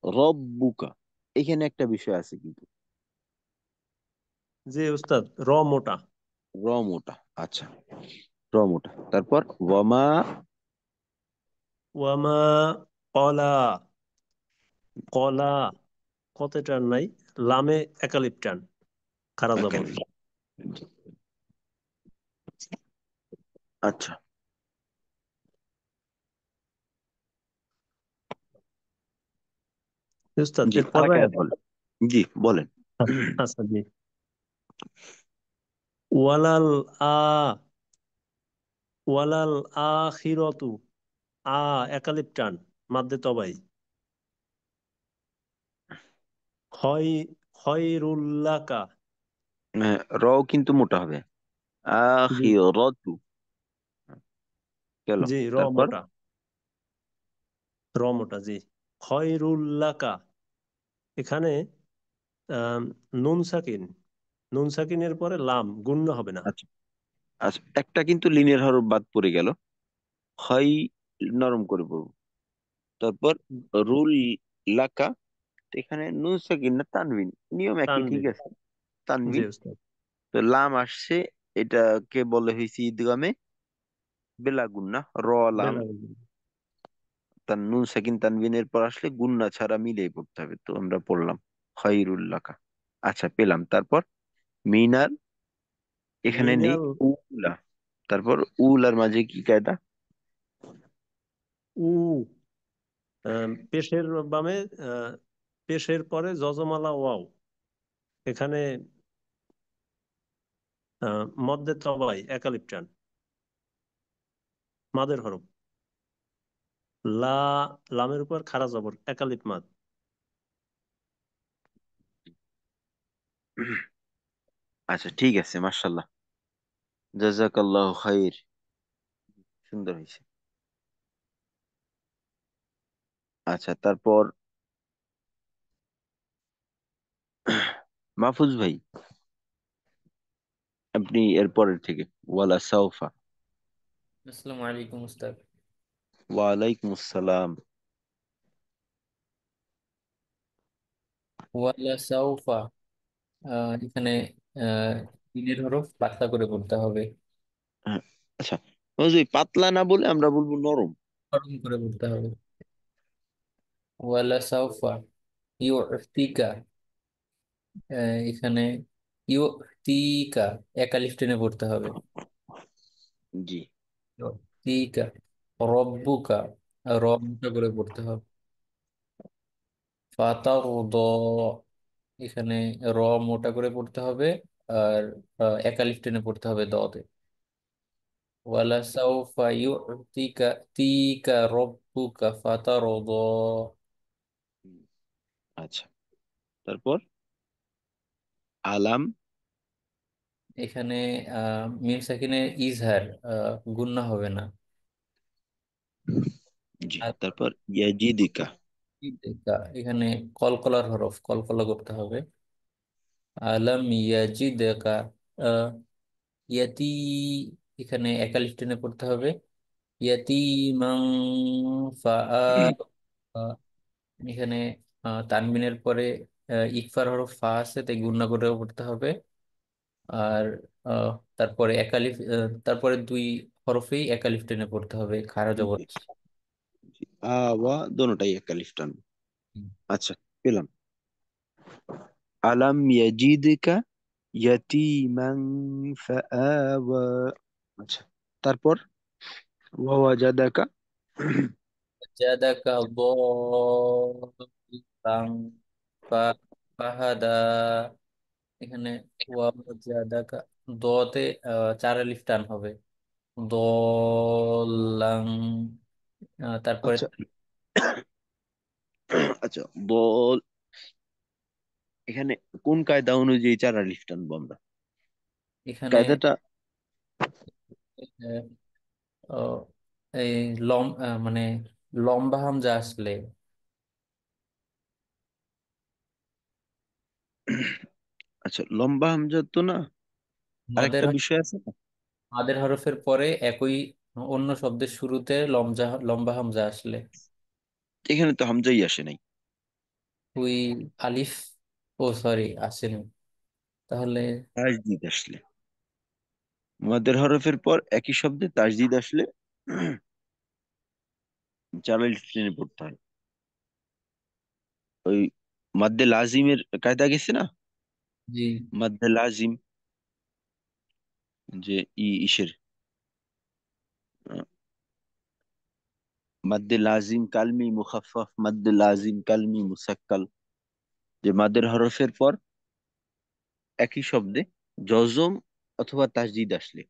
রব্বুকা, এখানে একটা বিষয় আছে কিন্তু, জি উস্তাদ, র মোটা। র মোটা। আচ্ছা, র মোটা। তারপর ওয়ামা, ওয়ামা কলা, কলা কত টান নাই, লামে একালিপ টান, খারা জবর। একালি। আচ্ছা, উস্তাদ জি, আর এরপরে এক আয়াত বলেন। জি, বলেন। আচ্ছা জি। ওয়ালাল আ, ওয়ালাল আখিরাতু, আ একালিপ টান, মাদ্দে তবাই। খয়, খয়রুল্লাকা। রও কিন্তু মোটা হবে। জি। আখিরাতু, গেল। জি র তারপর মোটা। রমটা, জি। খয়রুল্লাকা, এখানে আহ, নুন সাকিন, নুন সাকিনের পরে লাম, গুণ্য হবে না। আচ্ছা আচ্ছা, একটা কিন্তু লিনের হরফ বাদ পড়ে গেল। হয় নরম করে পড়বো। তারপর রুল লাকা, এখানে নুন সাকিন না তানবিন, নিয়ম একই, ঠিক তানবিন, আছে, জি তানবিন। উস্তাদ। তো লাম আসছে, এটাকে বলে হয়েছে ইদগামে বেলা গুন্না, র লাম। বেলা, তার নুন সাকিন তানবিনের পর আসলে গুন্না ছাড়া মিলেই পড়তে হবে, তো আমরা পড়লাম খৈরুল্লাকা। আচ্ছা, পেলাম। তারপর মিনাল, এখানে নেই মিনাল, উলা। তারপর উলার মাঝে কি কায়দা? উ, পেশের বামে, আহ, পেশের পরে যজমালা ওয়াও, এখানে মদ্দে তবাই একালিপ টান, মাদের হরফ। লা, লামের উপর খাড়া জবর একালিপ মাদ। আচ্ছা ঠিক আছে, মাশাল্লাহ, জাযাকাল্লাহু খাইর, সুন্দর হয়েছে। আচ্ছা, তারপর মাহফুজ ভাই, আপনি এর পরের থেকে ওয়ালা সাউফা। আসসালামু আলাইকুম উস্তাদ। ওয়ালাইকুম আসসালাম। ওয়ালা সাউফা, এখানে আহ তিনের হরফ পাতলা করে পড়তে হবে, হ্যাঁ, আচ্ছা, ওই পাতলা না বলে আমরা বলবো নরম। নরম করে পড়তে হবে। ওয়ালা সাউফা ইউতিকা, এখানে ইউতিকা একালিফ টেনে পড়তে হবে। জি। ইউতিকা রব্বুকা, রবটা করে পড়তে হবে। ফাতারদ, এখানে র মোটা করে পড়তে হবে, আর একালিফ টেনে পড়তে হবে দতে। ওয়ালা সাউফা ইউতিকা তিকা রব্বুকা ফাতারদ, হুম, আচ্ছা, তারপর আলাম। এখানে মিম সাকিনের ইজহার, গুন্না হবে না। জি। আর তারপর ইয়াজিদিকা। এখানে কলকলার হরফ, কলকলা করতে হবে। আলাম ইয়াজিদকা, আহ, ইয়াতি, এখানে একালিফ টেনে পড়তে হবে। ইয়াতিমাং এখানে তানবিনের পরে ইকফার হরফ ফা আছে, তাই গুণনা করেও পড়তে হবে। আর আহ, তারপরে একালিফ, তারপরে দুই হরফেই একালিফ টেনে পড়তে হবে, খারা জবর। জি, জি। ওয়া দোনোটাই একটা লিফট আনবো। আচ্ছা, পেলাম। আলাম ইয়াজিদিকা ইয়াতীমান ফাআওয়া। আচ্ছা, তারপর ওয়াজাদাকা। জাদাকা দান ফাহাদা, এখানে ওয়া জাদাকা, দতে চার আলিফ টান হবে, দলাং। তারপরে আচ্ছা আচ্ছা, বল, এখানে কোন কায়দা অনুযায়ী চারা লিফট আনবো আমরা? এখানে কায়দাটা আহ, আহ, এই মানে লম্বা হামজা আসলে, আচ্ছা, লম্বা হামজা তো না, মাদের আরেকটা বিষয় আছে না? মাদের হরফের পরে একই অন্য শব্দের শুরুতে লম্বা হামজা আসলে, এখানে তো হামজাই আসে নাই। ওই আলিফ, ও সরি আসেনি, তাহলে তাজদিদ আসলে, মাদের হরফের পর একই শব্দে তাজদিদ আসলে চারা লিফট টেনে পড়তে হয়। ওই মাদ্দে লাজিমের কায়দা গেছে না? জি। মাদ্দে লাজিম, যে ইসের আহ, মাদ্দে লাজিম কালমি মুখাফফাফ, মাদ্দে লাজিম কালমি মুসাক্কাল, যে মাদের হরফের পর একই শব্দে জজম অথবা তাজদিদ আসলে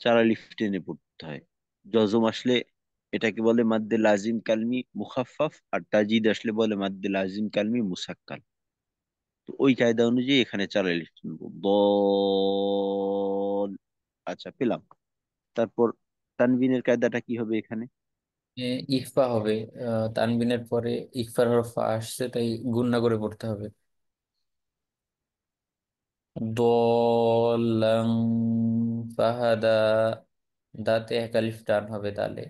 চারা লিফট টেনে পড়তে হয়। জজম আসলে এটাকে বলে মাদ্দে লাজিম কালমি মুখাফফাফ, আর তাজদিদ আসলে বলে মাদ্দে লাজিম কালমি মুসাক্কাল। তো ওই কায়দা অনুযায়ী এখানে চারা লিফট নেবো, বল। আচ্ছা, পেলাম। তারপর তানবিনের কায়দাটা কি হবে এখানে? ইকফা হবে। তানবিনের পরে ইকফার হরফ ফা আসছে, তাই গুণনা করে পড়তে হবে। দলাং ফাহাদা, দাতে এক আলিফ টান হবে তালে।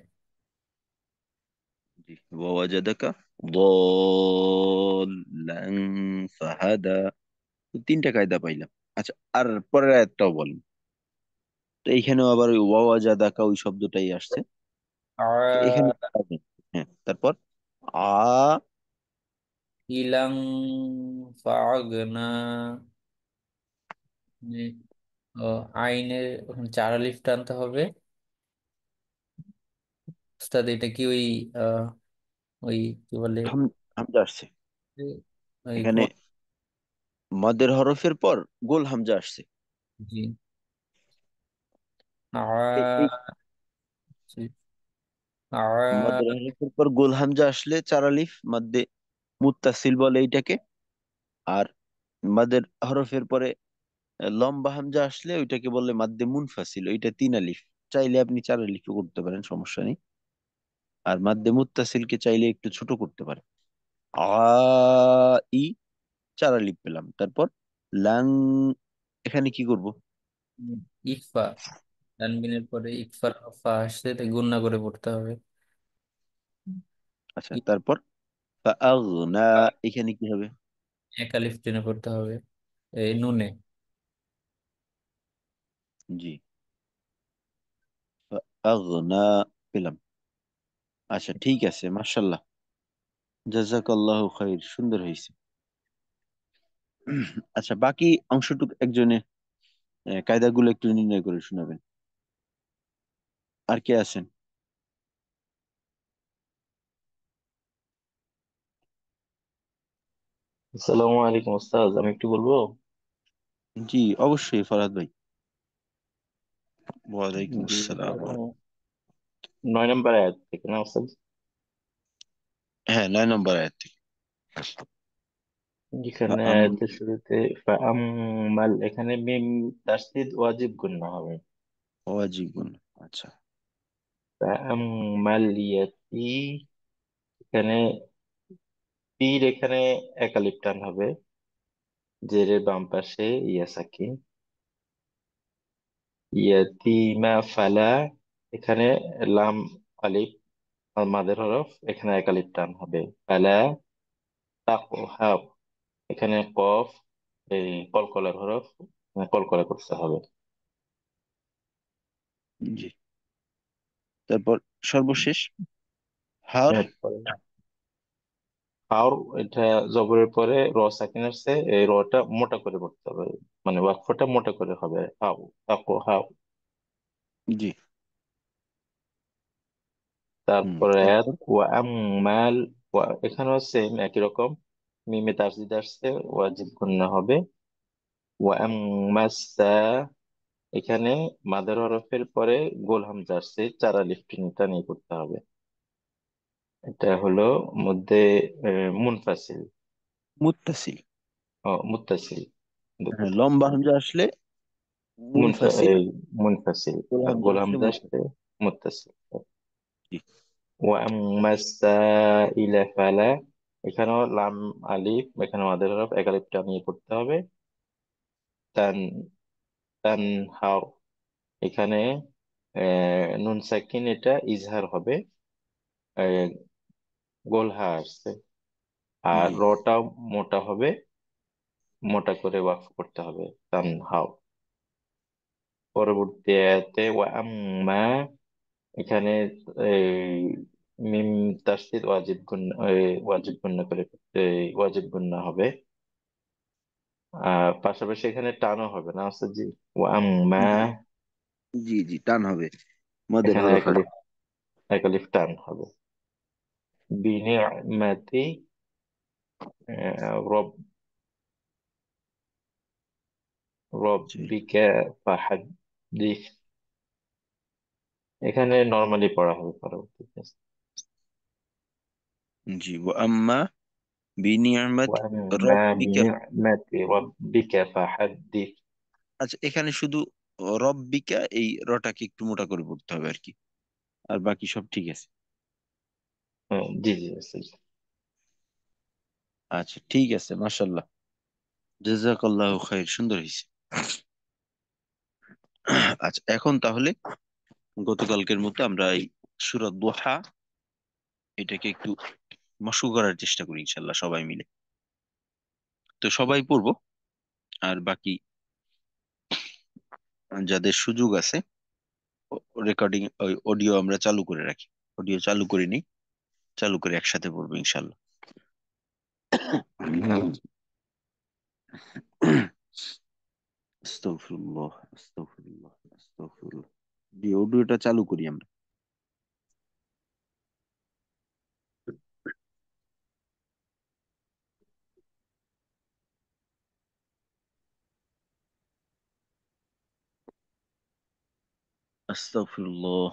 জি। ওয়াজাদাকা দাল্লান ফাহাদা। তো তিনটা কায়দা পাইলাম। আচ্ছা, আর পরের আয়াতটাও বলেন। তো এইখানেও আবার ওই ওয়াজাদাকা ওই শব্দটাই আসছে। তো এখানে হ্যাঁ, তারপর আ ইলাং ফাগনা, আইনের ওখানে চার আলিফ টানতে হবে। উস্তাদ এটা কি ওই আহ, ওই কি বলে, হামজা আসছে ওই এখানে, মাদের হরফের পর গোল হামজা আসছে। জি, এই মাদের আ হরফের পর গোল হামজা আসলে চার আলিফ মাদ্দে মুত্তাসিল বলে এইটাকে। আর মাদের হরফের পরে লম্বা হামজা আসলে ওইটাকে বলে মাদ্দে মুনফাসিল, ওইটা তিন আলিফ। চাইলে আপনি চার আলিফও করতে পারেন, সমস্যা নেই। আর মাদ্দে মুত্তাসিলকে চাইলে একটু ছোট করতে পারেন। আ ই, চার আলিফ পেলাম। তারপর লাং, এখানে কি করব? ইকফা, তানবিনের পরে ইকফার ফা আসছে, তাই গুণনা করে পড়তে হবে। আচ্ছা, তারপর ফাআগনা, এখানে কি হবে? এক আলিফ টেনে পড়তে হবে এই নুনে। জি, ফাআগনা পেলাম। আচ্ছা, ঠিক আছে, মাশাল্লাহ, জাযাকাল্লাহু খাইর, সুন্দর হয়েছে। আচ্ছা, বাকি অংশটুকু একজনে কায়দাগুলো একটু নির্ণয় করে শোনাবেন। আর কে আছেন? আসসালামু আলাইকুম ওস্তাদ, আমি একটু বলবো। জি, অবশ্যই ফরহাদ ভাই। ওয়ালাইকুম জি, আসসালাম। 9 নম্বর আয়াত থেকে না ওস্তাদ? হ্যাঁ, 9 নম্বর আয়াত থেকে। যেখানে ফাআম, আয়াতের শুরুতে ফাআম্মাল, এখানে মিম তাসদীদ ওয়াজিব গুণা হবে। ওয়াজিবুন। আচ্ছা। ফাআম্মাল ইয়াতি, এখানে তীর, এখানে এক আলিফ টান হবে, জেরের বাম পাশে ইয়া সাকিন। ইয়াতিমা ফালা, এখানে লাম আলিফ আর মাদের হরফ, এখানে এক আলিফ টান হবে। ফালা তাকহা, এখানে কফ, এই কলকলার হরফ, কলকলা করতে হবে। জি, তারপর সর্বশেষ হার। এরপরে হাওর, এটা জবরের পরে র সাকিন আসছে, এই রটা মোটা করে পড়তে হবে, মানে ওয়াকফটা মোটা করে হবে। হাও, তাকো হাও। জি। তারপরে আয়াত তারপর ওয়া আম্মাল, এখানেও সেম একই রকম, মিমে তাসদিদ আসছে, ওয়াজিব গুন্না হবে। ওয়া আম্মাসা, এখানে মাদার হরফের পরে গোল হামজা আসছে, চার আলিফ তিনটা নিয়ে করতে হবে। এটা হলো মধ্যে মুনফাসিল, মুত্তাসিল। ও মুত্তাসিল, হ্যাঁ, দুঃখিত। লম্বা হামজা আসলে মুনফাসিল, এই মুনফাসিল, গোল হামজা গোল আসলে হামজা আসছে মুত্তাসিল। মুত্তাসিল। জি, ওয়া আম্মা সাইলা ফালা, এখানেও লাম আলিফ, এখানে আমাদের হরফ এক আলিফটা নিয়ে পড়তে হবে। তান তান হাও, এখানে নুন সাকিন, এটা ইজহার হবে, আহ, গোল হা আসছে। আর জি, রটা মোটা হবে, মোটা করে ওয়াকফ করতে হবে। তান হাও। পরবর্তী আয়াতে ওয়া আম্মা, এখানে এই মিম তাসদীদ ওয়াজিব গুণ, ওয়াজিব গুণনা করে, ওয়াজিব গুণনা হবে। পাশাপাশি এখানে টানও হবে না আছে জি। ওয়া আম্মা, জি, জি, জি, টান হবে মাদের এখানে হরফের। এক আলিফ টান হবে। বিনিআমাতি রব, জি, রব্বিকা ফাহাদ্দিস, এখানে নর্মালি পড়া হবে পরবর্তীতে। জি। ওয়া আম্মা বিনিয়ামাত ওয়া আম্মা রব্বিকা। বিনিআমাতি রব্বিকা ফাহাদ্দিস। আচ্ছা, এখানে শুধু রব্বিকা এই রটাকে একটু মোটা করে পড়তে হবে আর কি, আর বাকি সব ঠিক আছে। জি জি আস্তাদ। আচ্ছা ঠিক আছে, মাশাআল্লাহ, জাযাকাল্লাহু খাইর, সুন্দর হয়েছে। আচ্ছা এখন তাহলে গতকালকের মতো আমরা এই সূরা দোহা এটাকে একটু মশকু করার চেষ্টা করি ইনশাল্লাহ সবাই মিলে। তো সবাই পড়বো, আর বাকি যাদের সুযোগ আছে রেকর্ডিং ওই অডিও আমরা চালু করে রাখি, অডিও চালু করে নিই, চালু করে একসাথে পড়বো ইনশাল্লাহ। আস্তাগফিরুল্লাহ, আস্তাগফিরুল্লাহ, আস্তাগফিরুল্লাহ। জি, অডিওটা চালু করি আমরা। আস্তাগফিরুল্লাহ।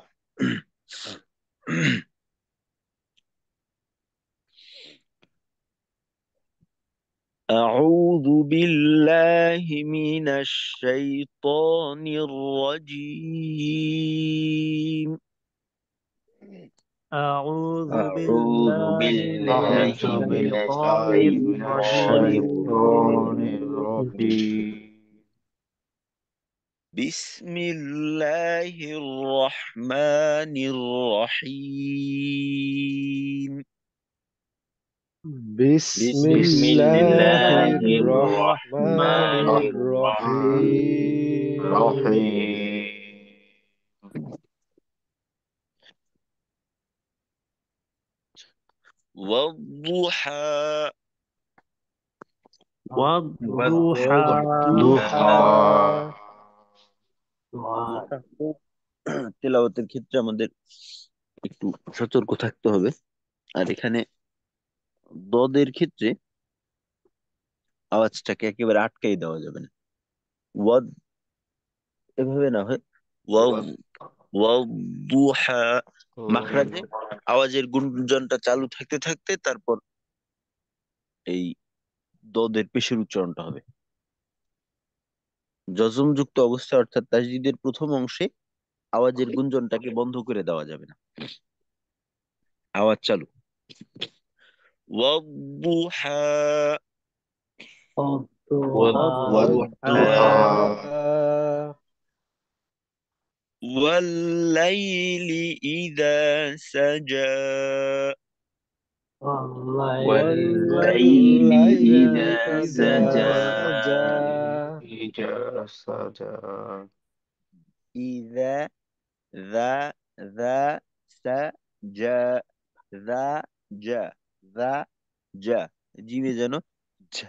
أعوذ بالله من الشيطان الرجيم. أعوذ أعوذ بالله من بالله أعوذ من الشيطان بالله من الشيطان الرجيم. الرجيم. بسم الله الرحمن الرحيم. بسم بسم بسم الله الله الله الرحمن الرحمن الرحمن الرحيم. الرحيم. والضحى. والضحى. والضحى. তেলাওয়াতের ক্ষেত্রে আমাদের একটু সতর্ক থাকতে হবে। আর এখানে দদের ক্ষেত্রে আওয়াজটাকে একেবারে আটকাই দেওয়া যাবে না। ওয়াদ এভাবে না হয় ওয়াদ, ওয়াদুহা, মাখরাজে আওয়াজের গুঞ্জনটা চালু থাকতে থাকতে তারপর এই দদের পেশের উচ্চারণটা হবে। জজম যুক্ত অবস্থায় অর্থাৎ তাজদীদের প্রথম অংশে আওয়াজের গুঞ্জনটাকে বন্ধ করে দেওয়া যাবে না। আওয়াজ চালু। ওয়াদুহা, والضحى. والضحى والليل إذا سجى. والليل والليل والليل إذا إذا إذا سجى. سجى. إذا ذا ذا سجى ذا جا ذا جا জিমে যেন যা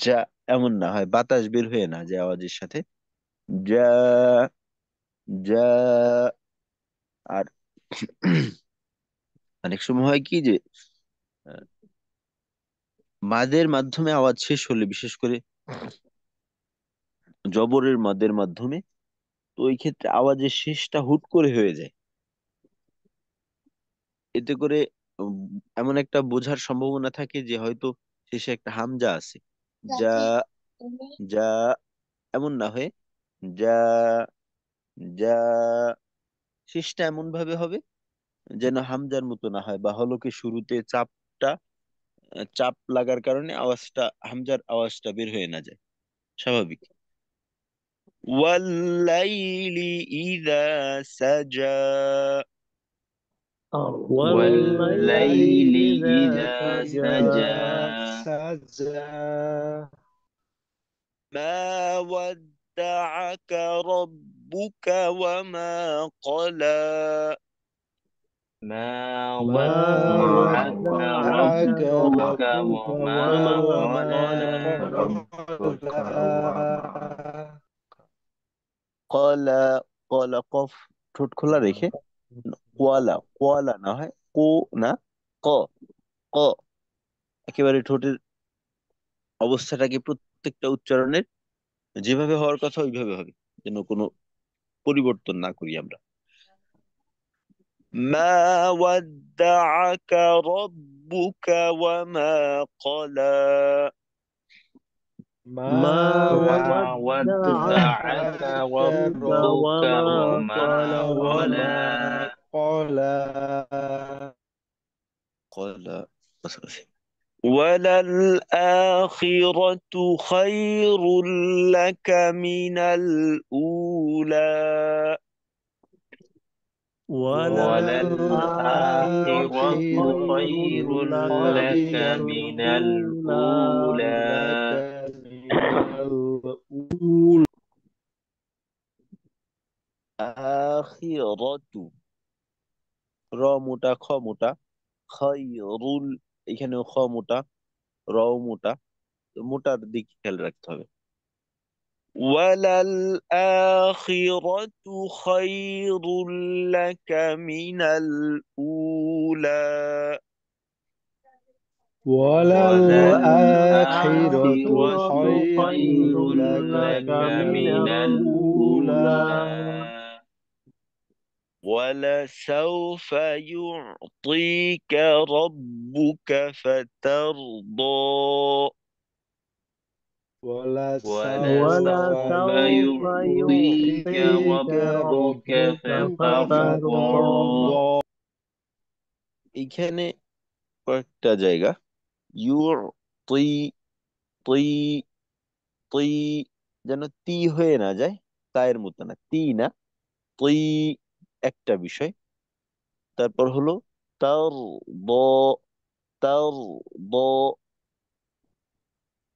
যা এমন না হয়, বাতাস বের হয়ে না যে আওয়াজের সাথে যা যা। আর অনেক সময় হয় কি যে আহ, মাদের মাধ্যমে আওয়াজ শেষ হলে, বিশেষ করে জবরের মাদের মাধ্যমে, তো ওই ক্ষেত্রে আওয়াজের শেষটা হুট করে হয়ে যায়। এতে করে উম, এমন একটা বোঝার সম্ভাবনা থাকে যে হয়তো শেষে একটা হামজা আছে, যা যা এমন না হয়ে যা যা, শেষটা এমন ভাবে হবে যেন হামজার মতো না হয়, বা হলকে শুরুতে চাপটা চাপ লাগার কারণে আওয়াজটা হামজার আওয়াজটা বের হয়ে না যায়, স্বাভাবিক। ওয়াল্লাইলি ইযা সাজা। والليل والليل إذا إذا سجى. إذا سجى سجى. ما ودعك ربك وما قلى. ما ما ما ودعك ودعك ودعك ربك ربك ربك وما وما وما قلى. قلى. قلى. قلى قلى قف ঠোঁট খোলা রেখে, কোয়ালা কোয়ালা না হয় কো না, ক ক, একেবারে ঠোঁটের অবস্থাটাকে প্রত্যেকটা উচ্চারণের যেভাবে হওয়ার কথা ওইভাবে হবে, যেন কোনো পরিবর্তন না করি আমরা। ما ودعك ربك وما قلى. ما ما ما ودعك ودعك ودعك ربك ربك وما ربك وما قلى. قلى. وما قلى. قال بس. وللآخرة خير لك من الأولى. وللآخرة وللآخرة خير خير لك لك من خير من الأولى. لك الأولى. من الأولى. آخرة র মোটা খ মোটা খয়রুল, এখানেও খ মোটা র মোটা, তো মোটার দিক খেয়াল রাখতে হবে। وللآخرة خير لك من الأولى. وللآخرة وللآخرة خير خير لك لك من من الأولى. الأولى. ولسوف يعطيك ربك فترضى. ولسوف ولسوف ولسوف يعطيك يعطيك يعطيك ربك ربك ربك فترضى. فترضى. فترضى. এখানে কয়েকটা জায়গা ইউতি তি তি যেন তি হয়ে না যায়, তায়ের মতো না, তি না, তি একটা বিষয়। তারপর হলো তার ব, তার ব,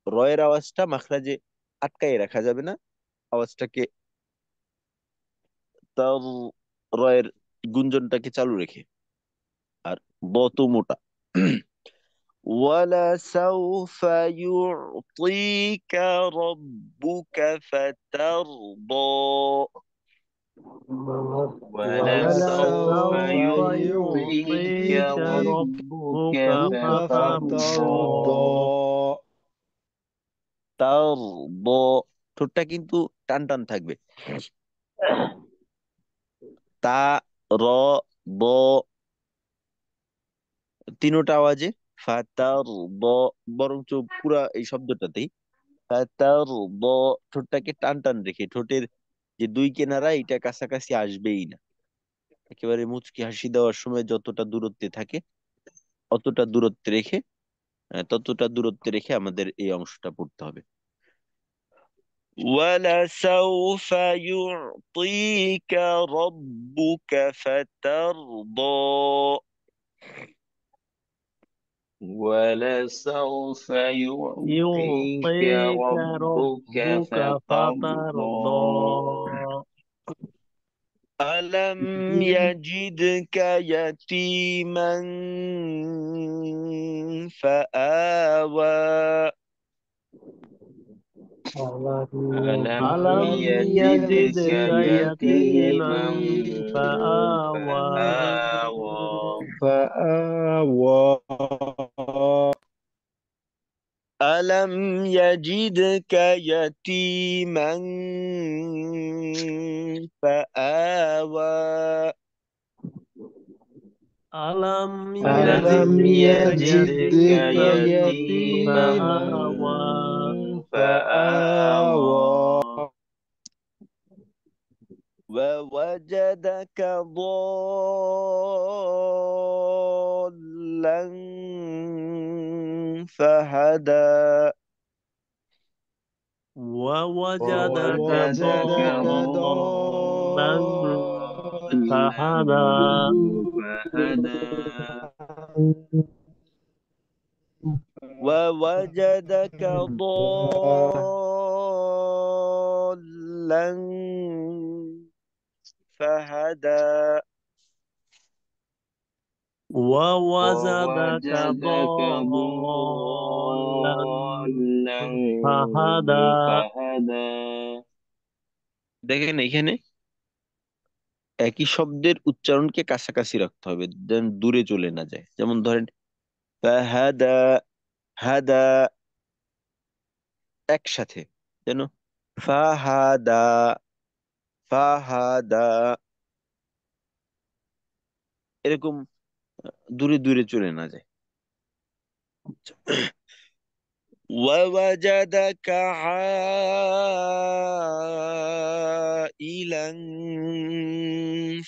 রয়ের আওয়াজটা মাখরাজে আটকায় রাখা যাবে না, আওয়াজটাকে তার, রয়ের গুঞ্জনটাকে চালু রেখে। আর ব তো মোটা। ولسوف يعطيك ربك فترضى. ولسوف ولسوف ولسوف يعطيك يعطيك يعطيك ربك ربك ربك فترضى. فترضى. فترضى. তার ব, ঠোঁটটা কিন্তু টান টান থাকবে। তা, র, ব, তিনোটা আওয়াজে ফাতার ব, বরঞ্চ পুরা এই শব্দটাতেই ফাতার ব, ঠোঁটটাকে টান টান রেখে, ঠোঁটের যে দুই কিনারা এটা কাছাকাছি আসবেই না, একেবারে মুচকি হাসি দেওয়ার সময় যতটা দূরত্বে থাকে অতটা দূরত্বে রেখে, ততটা দূরত্বে রেখে আমাদের এই অংশটা পড়তে হবে। ولسوف يعطيك ربك فترضى. ولسوف يعطيك يعطيك ربك ربك فترضى. فترضى. ألم يجدك يتيما فآوى. ألم ألم يجدك يجدك يجدك يتيما يتيما فآوى. فآوى. فآوى. ألم يجدك يتيما فآوى. ألم ألم ألم يجدك يجدك يجدك يتيما يتيما يتيما فآوى. فآوى. فآوى. ووجدك ضالا فهدى. ووجدك ووجدك ووجدك ضالا ضالا فهدى. فهدى. ووجدك ضالا فهدى. ووجدك ووجدك ضالا ضالا فهدى. فهدى. দেখেন এখানে একই শব্দের উচ্চারণকে কাছাকাছি রাখতে হবে যেন দূরে চলে না যায়। যেমন ধরেন ফাহাদা, হাদা একসাথে, যেন ফাহাদা, ফাহাদা এরকম দূরে দূরে চলে না যায়। ووجدك عائلا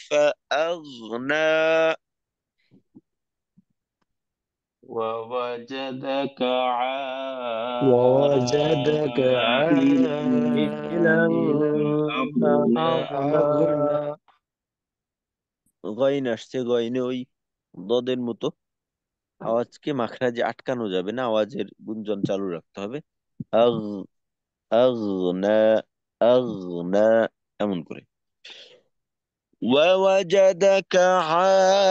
فأغنى. ووجدك ووجدك عائلا عائلا فأغنى فأغنى গইন আসছে, গইনে ওই দদের মতো আওয়াজকে মাখরাজে আটকানো যাবে না, আওয়াজের গুঞ্জন চালু রাখতে হবে। আগ, আগনা, আগনা, এমন করে। ووجدك عائلا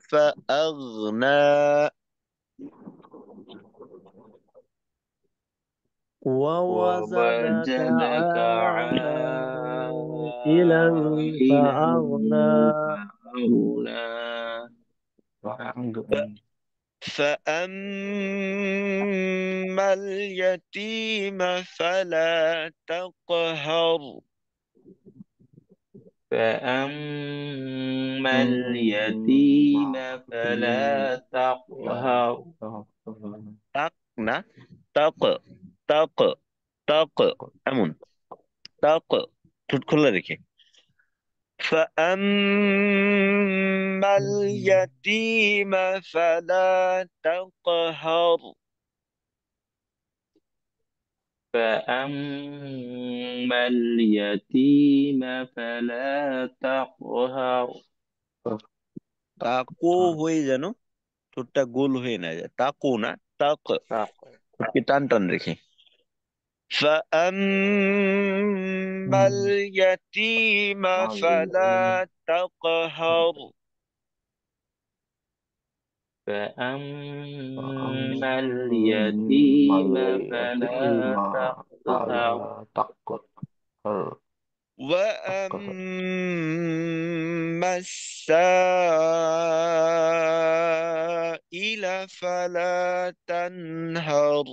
فأغنى ووجدك ووجدك عائلا عائلا فأغنى. فأغنى فأما اليتيم فلا تقهر فأما اليتيم فلا تقهر না, তাক, তাক, তাক, এমন, তাক, ঠোঁট খোলা রেখে। فأما اليتيم فلا تقهر فأما اليتيم فلا تقهر তাকো হয়ে যেন ঠোঁটটা গোল হয়ে না যায়, তাকো না, তাক, ঠোঁটকে টান টান রেখে। فأما اليتيم فلا تقهر فأما اليتيم فلا تقهر وأما السائل فلا تنهر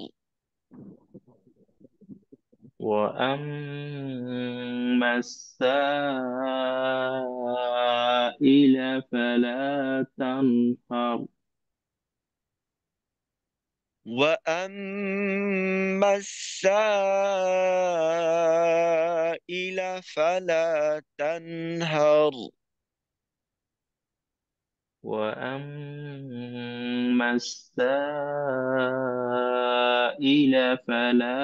وأما السائل فلا تنهر وأما السائل فلا تنهر وأما السائل فلا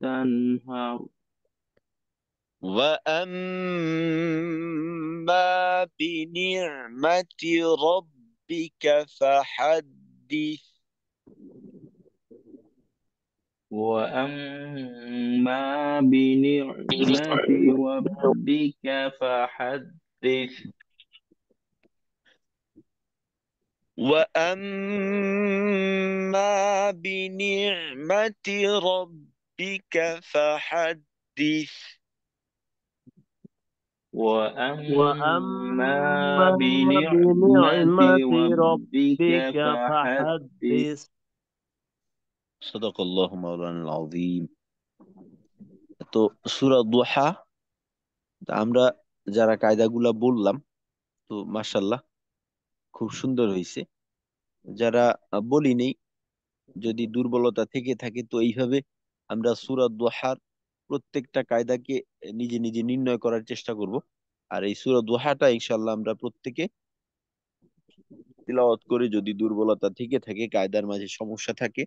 تنهر وأما بنعمة ربك فحدث وأما بنعمة ربك فحدث وأما بنعمة ربك فحدث وأما وأما بنعمة بنعمة ربك ربك فحدث فحدث. صدق الله مولانا العظيم। তো সূরা দুহা, আমরা যারা কায়দাগুলা বললাম, তো মাশাআল্লাহ খুব সুন্দর হয়েছে। যারা বলি নেই, যদি দুর্বলতা থেকে থাকে তো এইভাবে আমরা সূরা দুহার প্রত্যেকটা কায়দাকে নিজে নিজে নির্ণয় করার চেষ্টা করব। আর এই সূরা দুহাটা ইনশাআল্লাহ আমরা প্রত্যেকে তিলাওয়াত করে, যদি দুর্বলতা থেকে থাকে, কায়দার মাঝে সমস্যা থাকে,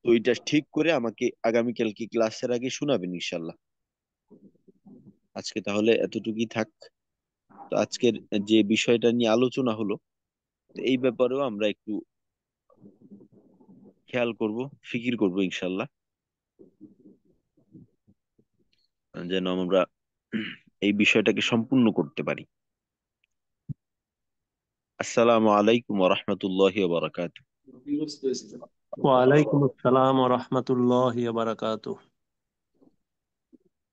তো এটা ঠিক করে আমাকে আগামীকালকে ক্লাসের আগে শোনাবেন ইনশাআল্লাহ। আজকে তাহলে এতটুকুই থাক। তো আজকের যে বিষয়টা নিয়ে আলোচনা হলো, তো এই ব্যাপারেও আমরা একটু খেয়াল করব, ফিকির করব ইনশাআল্লাহ, যেন আমরা এই বিষয়টাকে সম্পূর্ণ করতে পারি। আসসালামু আলাইকুম ওয়া রাহমাতুল্লাহি ওয়া বারাকাতুহু। وعليكم السلام ورحمة الله وبركاته.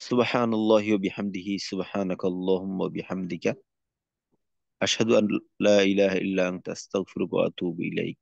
সুবহানাল্লাহি ওয়া বিহামদিহি, সুবহানাকাল্লাহুম্মা ওয়া বিহামদিকা, আশহাদু আন লা ইলাহা ইল্লা আনতা, আস্তাগফিরুকা ওয়া আতুবু ইলাইক।